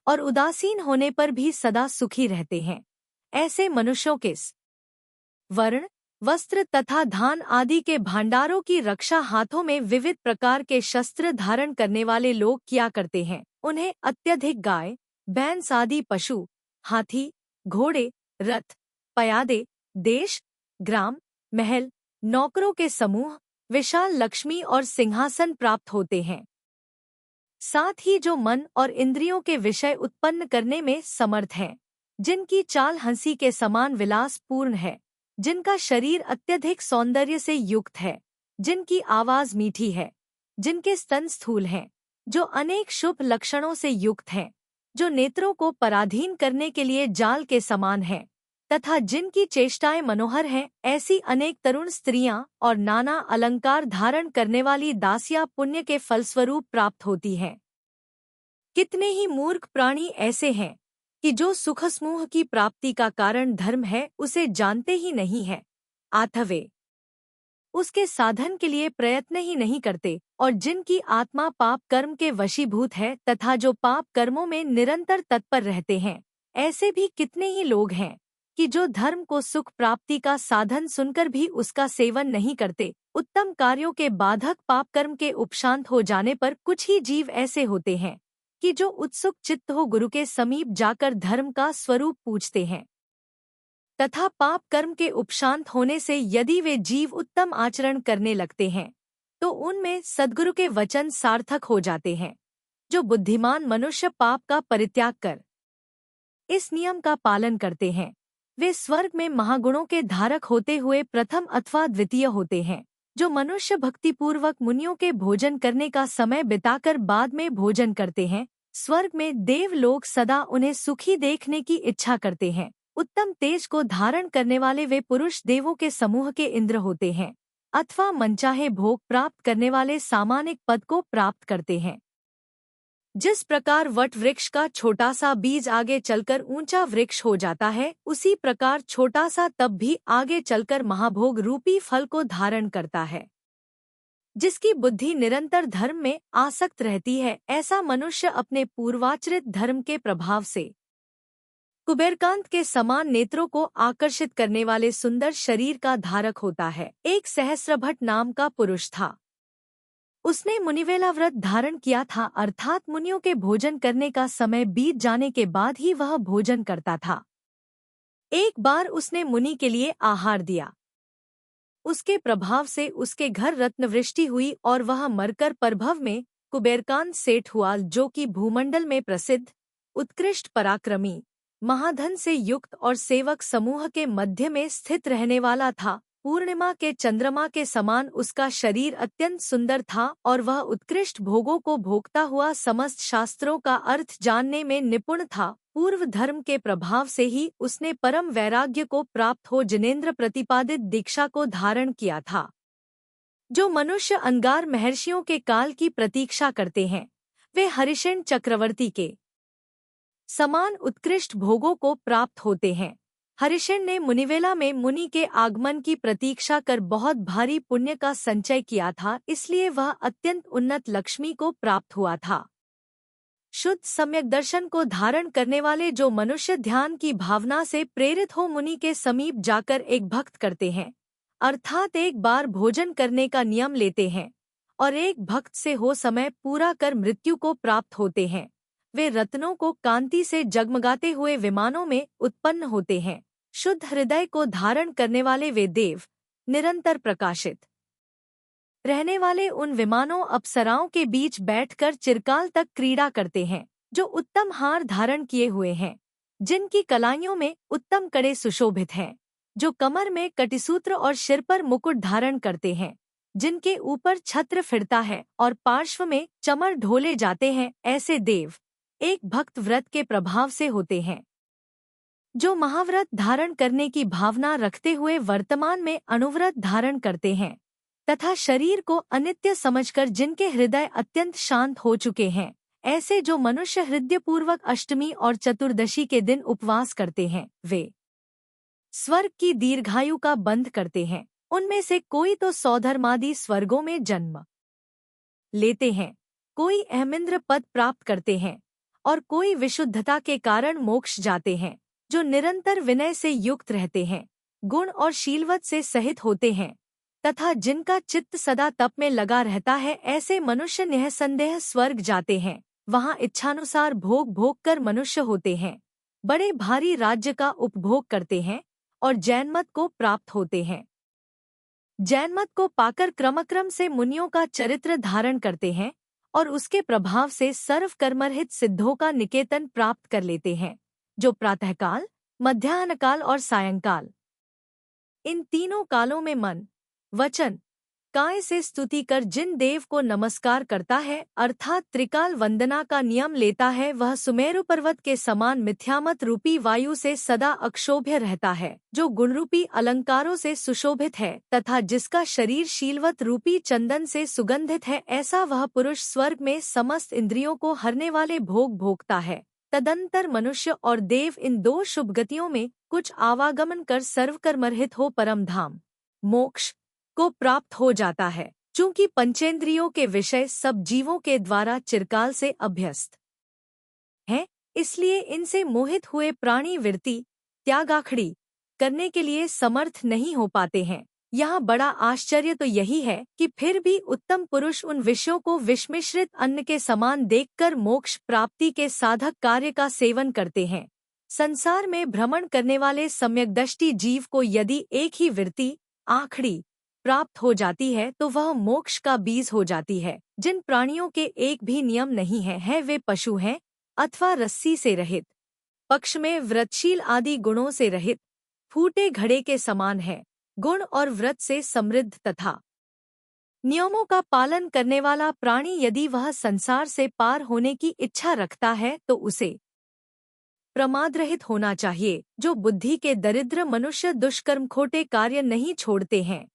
S1: और उदासीन होने पर भी सदा सुखी रहते हैं। ऐसे मनुष्यों के वर्ण, वस्त्र तथा धान आदि के भंडारों की रक्षा हाथों में विविध प्रकार के शस्त्र धारण करने वाले लोग किया करते हैं। उन्हें अत्यधिक गाय, भैंस आदि पशु, हाथी, घोड़े, रथ, पयादे, देश, ग्राम, महल, नौकरों के समूह, विशाल लक्ष्मी और सिंहासन प्राप्त होते हैं। साथ ही जो मन और इंद्रियों के विषय उत्पन्न करने में समर्थ हैं, जिनकी चाल हंसी के समान विलासपूर्ण है, जिनका शरीर अत्यधिक सौंदर्य से युक्त है, जिनकी आवाज मीठी है, जिनके स्तन स्थूल हैं, जो अनेक शुभ लक्षणों से युक्त हैं, जो नेत्रों को पराधीन करने के लिए जाल के समान हैं, तथा जिनकी चेष्टाएं मनोहर हैं, ऐसी अनेक तरुण स्त्रियां और नाना अलंकार धारण करने वाली दासियां पुण्य के फलस्वरूप प्राप्त होती हैं। कितने ही मूर्ख प्राणी ऐसे हैं कि जो सुख समूह की प्राप्ति का कारण धर्म है उसे जानते ही नहीं है, अतः वे उसके साधन के लिए प्रयत्न ही नहीं करते, और जिनकी आत्मा पाप कर्म के वशीभूत है तथा जो पाप कर्मों में निरंतर तत्पर रहते हैं, ऐसे भी कितने ही लोग हैं कि जो धर्म को सुख प्राप्ति का साधन सुनकर भी उसका सेवन नहीं करते। उत्तम कार्यों के बाधक पाप कर्म के उपशांत हो जाने पर कुछ ही जीव ऐसे होते हैं कि जो उत्सुक चित्त हो गुरु के समीप जाकर धर्म का स्वरूप पूछते हैं, तथा पाप कर्म के उपशांत होने से यदि वे जीव उत्तम आचरण करने लगते हैं तो उनमें सद्गुरु के वचन सार्थक हो जाते हैं। जो बुद्धिमान मनुष्य पाप का परित्याग कर इस नियम का पालन करते हैं, वे स्वर्ग में महागुणों के धारक होते हुए प्रथम अथवा द्वितीय होते हैं। जो मनुष्य भक्तिपूर्वक मुनियों के भोजन करने का समय बिताकर बाद में भोजन करते हैं, स्वर्ग में देव लोग सदा उन्हें सुखी देखने की इच्छा करते हैं। उत्तम तेज को धारण करने वाले वे पुरुष देवों के समूह के इंद्र होते हैं, अथवा मनचाहे भोग प्राप्त करने वाले सामानिक पद को प्राप्त करते हैं। जिस प्रकार वट वृक्ष का छोटा सा बीज आगे चलकर ऊंचा वृक्ष हो जाता है, उसी प्रकार छोटा सा तप भी आगे चलकर महाभोग रूपी फल को धारण करता है। जिसकी बुद्धि निरंतर धर्म में आसक्त रहती है, ऐसा मनुष्य अपने पूर्वाचरित धर्म के प्रभाव से कुबेरकांत के समान नेत्रों को आकर्षित करने वाले सुंदर शरीर का धारक होता है। एक सहस्रभट्ट नाम का पुरुष था। उसने मुनिवेला व्रत धारण किया था, अर्थात मुनियों के भोजन करने का समय बीत जाने के बाद ही वह भोजन करता था। एक बार उसने मुनि के लिए आहार दिया। उसके प्रभाव से उसके घर रत्नवृष्टि हुई और वह मरकर परभव में कुबेरकांत सेठ हुआ, जो कि भूमंडल में प्रसिद्ध, उत्कृष्ट, पराक्रमी, महाधन से युक्त और सेवक समूह के मध्य में स्थित रहने वाला था। पूर्णिमा के चंद्रमा के समान उसका शरीर अत्यंत सुंदर था और वह उत्कृष्ट भोगों को भोगता हुआ समस्त शास्त्रों का अर्थ जानने में निपुण था। पूर्व धर्म के प्रभाव से ही उसने परम वैराग्य को प्राप्त हो जिनेंद्र प्रतिपादित दीक्षा को धारण किया था। जो मनुष्य अंगार महर्षियों के काल की प्रतीक्षा करते हैं, वे हरिशेन चक्रवर्ती के समान उत्कृष्ट भोगों को प्राप्त होते हैं। हरिशेन ने मुनिवेला में मुनि के आगमन की प्रतीक्षा कर बहुत भारी पुण्य का संचय किया था, इसलिए वह अत्यंत उन्नत लक्ष्मी को प्राप्त हुआ था। शुद्ध सम्यक दर्शन को धारण करने वाले जो मनुष्य ध्यान की भावना से प्रेरित हो मुनि के समीप जाकर एक भक्त करते हैं, अर्थात एक बार भोजन करने का नियम लेते हैं और एक भक्त से हो समय पूरा कर मृत्यु को प्राप्त होते हैं, वे रत्नों को कांति से जगमगाते हुए विमानों में उत्पन्न होते हैं। शुद्ध हृदय को धारण करने वाले वे देव निरंतर प्रकाशित रहने वाले उन विमानों अप्सराओं के बीच बैठकर चिरकाल तक क्रीड़ा करते हैं, जो उत्तम हार धारण किए हुए हैं, जिनकी कलाइयों में उत्तम कड़े सुशोभित हैं, जो कमर में कटिसूत्र और सिर पर मुकुट धारण करते हैं, जिनके ऊपर छत्र फिरता है और पार्श्व में चमर ढोले जाते हैं, ऐसे देव एक भक्त व्रत के प्रभाव से होते हैं। जो महाव्रत धारण करने की भावना रखते हुए वर्तमान में अनुव्रत धारण करते हैं तथा शरीर को अनित्य समझकर जिनके हृदय अत्यंत शांत हो चुके हैं, ऐसे जो मनुष्य हृदयपूर्वक अष्टमी और चतुर्दशी के दिन उपवास करते हैं, वे स्वर्ग की दीर्घायु का बंध करते हैं। उनमें से कोई तो सौधर्मादि स्वर्गों में जन्म लेते हैं, कोई अहमिंद्र पद प्राप्त करते हैं और कोई विशुद्धता के कारण मोक्ष जाते हैं। जो निरंतर विनय से युक्त रहते हैं, गुण और शीलवत से सहित होते हैं तथा जिनका चित्त सदा तप में लगा रहता है, ऐसे मनुष्य निःसंदेह स्वर्ग जाते हैं। वहाँ इच्छानुसार भोग भोग कर मनुष्य होते हैं, बड़े भारी राज्य का उपभोग करते हैं और जैनमत को प्राप्त होते हैं। जैन मत को पाकर क्रमक्रम से मुनियों का चरित्र धारण करते हैं और उसके प्रभाव से सर्वकर्मरहित सिद्धों का निकेतन प्राप्त कर लेते हैं, जो प्रातःकाल, मध्याह्नकाल और सायंकाल, इन तीनों कालों में मन, वचन, काय से स्तुति कर जिन देव को नमस्कार करता है अर्थात त्रिकाल वंदना का नियम लेता है, वह सुमेरु पर्वत के समान मिथ्यामत रूपी वायु से सदा अक्षोभ्य रहता है, जो गुणरूपी अलंकारों से सुशोभित है तथा जिसका शरीर शीलवत रूपी चंदन से सुगंधित है। ऐसा वह पुरुष स्वर्ग में समस्त इंद्रियों को हरने वाले भोग भोगता है। तदंतर मनुष्य और देव इन दो शुभ गतियों में कुछ आवागमन कर सर्वकर्मरहित हो परम धाम मोक्ष को प्राप्त हो जाता है। चूंकि पंचेंद्रियों के विषय सब जीवों के द्वारा चिरकाल से अभ्यस्त हैं, इसलिए इनसे मोहित हुए प्राणी वृत्ति त्यागाखड़ी करने के लिए समर्थ नहीं हो पाते हैं। यहाँ बड़ा आश्चर्य तो यही है कि फिर भी उत्तम पुरुष उन विषयों को विषमिश्रित अन्न के समान देखकर मोक्ष प्राप्ति के साधक कार्य का सेवन करते हैं। संसार में भ्रमण करने वाले सम्यकदृष्टि जीव को यदि एक ही वृत्ति आखड़ी प्राप्त हो जाती है तो वह मोक्ष का बीज हो जाती है। जिन प्राणियों के एक भी नियम नहीं है वे पशु हैं अथवा रस्सी से रहित, पक्ष में व्रतशील आदि गुणों से रहित, फूटे घड़े के समान है, गुण और व्रत से समृद्ध तथा नियमों का पालन करने वाला प्राणी यदि वह संसार से पार होने की इच्छा रखता है तो उसे प्रमादरहित होना चाहिए। जो बुद्धि के दरिद्र मनुष्य दुष्कर्म खोटे कार्य नहीं छोड़ते हैं,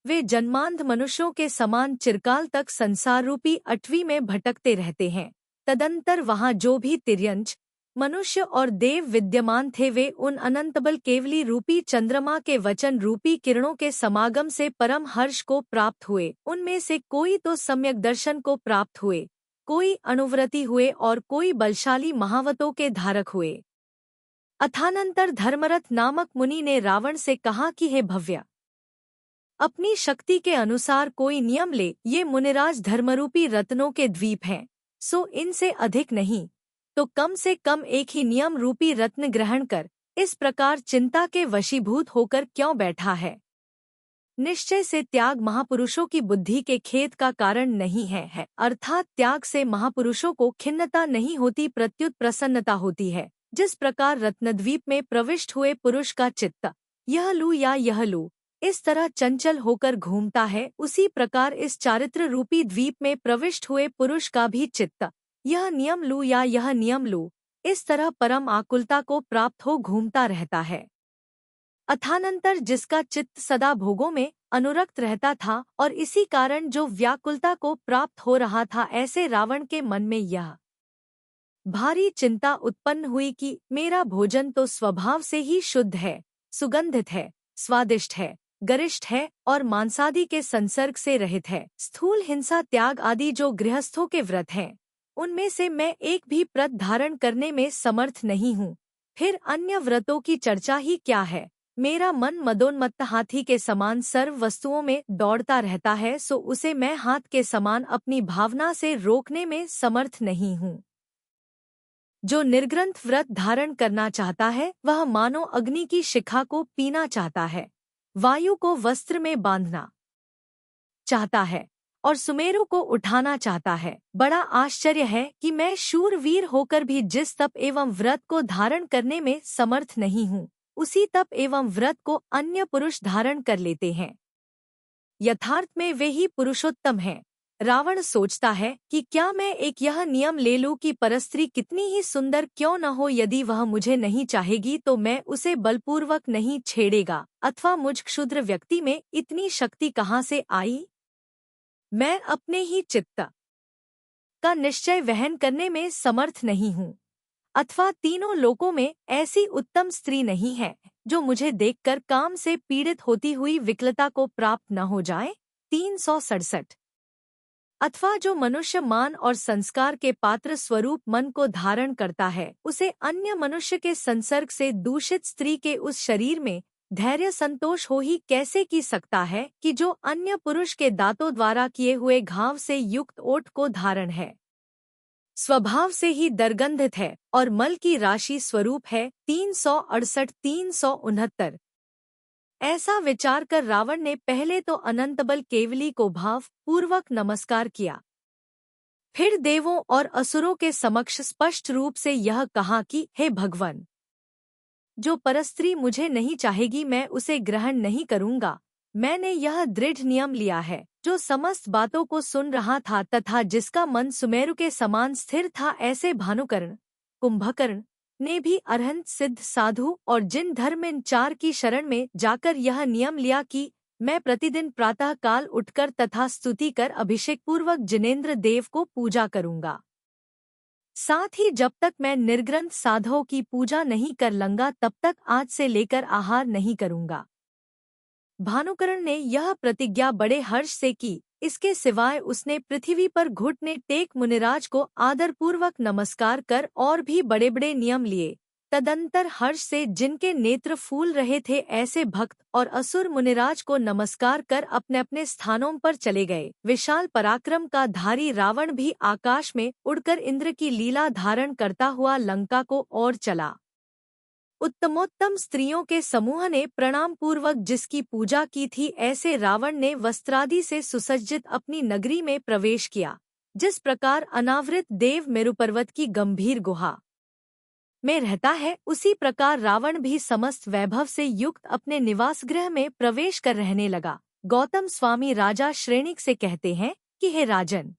S1: वे जन्मांध मनुष्यों के समान चिरकाल तक संसार रूपी अटवी में भटकते रहते हैं। तदंतर वहाँ जो भी तिर्यंच मनुष्य और देव विद्यमान थे वे उन अनंतबल केवली रूपी चंद्रमा के वचन रूपी किरणों के समागम से परम हर्ष को प्राप्त हुए। उनमें से कोई तो सम्यक दर्शन को प्राप्त हुए, कोई अनुव्रती हुए और कोई बलशाली महावतों के धारक हुए। अथानंतर धर्मरथ नामक मुनि ने रावण से कहा कि हे भव्य, अपनी शक्ति के अनुसार कोई नियम ले। ये मुनिराज धर्मरूपी रत्नों के द्वीप हैं, सो इनसे अधिक नहीं तो कम से कम एक ही नियम रूपी रत्न ग्रहण कर इस प्रकार चिंता के वशीभूत होकर क्यों बैठा है। निश्चय से त्याग महापुरुषों की बुद्धि के खेद का कारण नहीं है, अर्थात त्याग से महापुरुषों को खिन्नता नहीं होती प्रत्युत प्रसन्नता होती है। जिस प्रकार रत्नद्वीप में प्रविष्ट हुए पुरुष का चित्त यह लूं या यह लूं इस तरह चंचल होकर घूमता है, उसी प्रकार इस चारित्र रूपी द्वीप में प्रविष्ट हुए पुरुष का भी चित्त यह नियम लूं या यह नियम लूं इस तरह परम आकुलता को प्राप्त हो घूमता रहता है। अथानंतर जिसका चित्त सदा भोगों में अनुरक्त रहता था और इसी कारण जो व्याकुलता को प्राप्त हो रहा था, ऐसे रावण के मन में यह भारी चिंता उत्पन्न हुई कि मेरा भोजन तो स्वभाव से ही शुद्ध है, सुगंधित है, स्वादिष्ट है, गरिष्ठ है और मांसादि के संसर्ग से रहित है। स्थूल हिंसा त्याग आदि जो गृहस्थों के व्रत हैं, उनमें से मैं एक भी व्रत धारण करने में समर्थ नहीं हूँ। फिर अन्य व्रतों की चर्चा ही क्या है। मेरा मन मदोन्मत्त हाथी के समान सर्व वस्तुओं में दौड़ता रहता है, सो उसे मैं हाथ के समान अपनी भावना से रोकने में समर्थ नहीं हूँ। जो निर्ग्रंथ व्रत धारण करना चाहता है वह मानो अग्नि की शिखा को पीना चाहता है, वायु को वस्त्र में बांधना चाहता है और सुमेरु को उठाना चाहता है। बड़ा आश्चर्य है कि मैं शूरवीर होकर भी जिस तप एवं व्रत को धारण करने में समर्थ नहीं हूँ, उसी तप एवं व्रत को अन्य पुरुष धारण कर लेते हैं। यथार्थ में वे ही पुरुषोत्तम हैं। रावण सोचता है कि क्या मैं एक यह नियम ले लूं कि परस्त्री कितनी ही सुंदर क्यों न हो, यदि वह मुझे नहीं चाहेगी तो मैं उसे बलपूर्वक नहीं छेड़ेगा, अथवा मुझ क्षुद्र व्यक्ति में इतनी शक्ति कहाँ से आई। मैं अपने ही चित्त का निश्चय वहन करने में समर्थ नहीं हूँ, अथवा तीनों लोकों में ऐसी उत्तम स्त्री नहीं है जो मुझे देखकर काम से पीड़ित होती हुई विकलता को प्राप्त न हो जाए। 367 अथवा जो मनुष्य मान और संस्कार के पात्र स्वरूप मन को धारण करता है, उसे अन्य मनुष्य के संसर्ग से दूषित स्त्री के उस शरीर में धैर्य संतोष हो ही कैसे की सकता है कि जो अन्य पुरुष के दांतों द्वारा किए हुए घाव से युक्त ओठ को धारण है, स्वभाव से ही दर्गंधित है और मल की राशि स्वरूप है। 368 369 ऐसा विचार कर रावण ने पहले तो अनंतबल केवली को भाव पूर्वक नमस्कार किया, फिर देवों और असुरों के समक्ष स्पष्ट रूप से यह कहा कि हे भगवान, जो परस्त्री मुझे नहीं चाहेगी मैं उसे ग्रहण नहीं करूंगा। मैंने यह दृढ़ नियम लिया है। जो समस्त बातों को सुन रहा था तथा जिसका मन सुमेरु के समान स्थिर था, ऐसे भानुकर्ण, कुंभकर्ण ने भी अरहंत सिद्ध साधु और जिन धर्म चार की शरण में जाकर यह नियम लिया कि मैं प्रतिदिन प्रातः काल उठकर तथा स्तुति कर अभिषेक पूर्वक जिनेंद्र देव को पूजा करूंगा। साथ ही जब तक मैं निर्ग्रंथ साधुओं की पूजा नहीं कर लूंगा तब तक आज से लेकर आहार नहीं करूंगा। भानुकर्ण ने यह प्रतिज्ञा बड़े हर्ष से की। इसके सिवाय उसने पृथ्वी पर घुटने टेक मुनिराज को आदरपूर्वक नमस्कार कर और भी बड़े बड़े नियम लिए। तदंतर हर्ष से जिनके नेत्र फूल रहे थे ऐसे भक्त और असुर मुनिराज को नमस्कार कर अपने अपने स्थानों पर चले गए। विशाल पराक्रम का धारी रावण भी आकाश में उड़कर इंद्र की लीला धारण करता हुआ लंका को ओर चला। उत्तमोत्तम स्त्रियों के समूह ने प्रणाम पूर्वक जिसकी पूजा की थी, ऐसे रावण ने वस्त्रादि से सुसज्जित अपनी नगरी में प्रवेश किया। जिस प्रकार अनावृत देव मेरु पर्वत की गंभीर गुहा में रहता है, उसी प्रकार रावण भी समस्त वैभव से युक्त अपने निवास गृह में प्रवेश कर रहने लगा। गौतम स्वामी राजा श्रेणिक से कहते हैं कि हे राजन,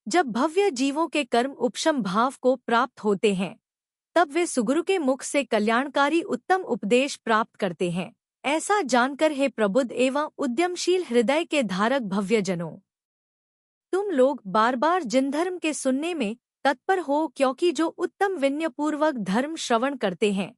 S1: जब भव्य जीवों के कर्म उपशम भाव को प्राप्त होते हैं तब वे सुगुरु के मुख से कल्याणकारी उत्तम उपदेश प्राप्त करते हैं। ऐसा जानकर हे प्रबुद्ध एवं उद्यमशील हृदय के धारक भव्यजनों, तुम लोग बार बार जिन धर्म के सुनने में तत्पर हो, क्योंकि जो उत्तम विनयपूर्वक धर्म श्रवण करते हैं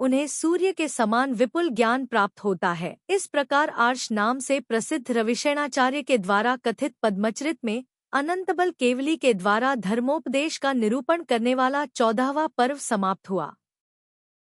S1: उन्हें सूर्य के समान विपुल ज्ञान प्राप्त होता है। इस प्रकार आर्ष नाम से प्रसिद्ध रविशेणाचार्य के द्वारा कथित पद्मचरित में अनंतबल केवली के द्वारा धर्मोपदेश का निरूपण करने वाला 14वां पर्व समाप्त हुआ।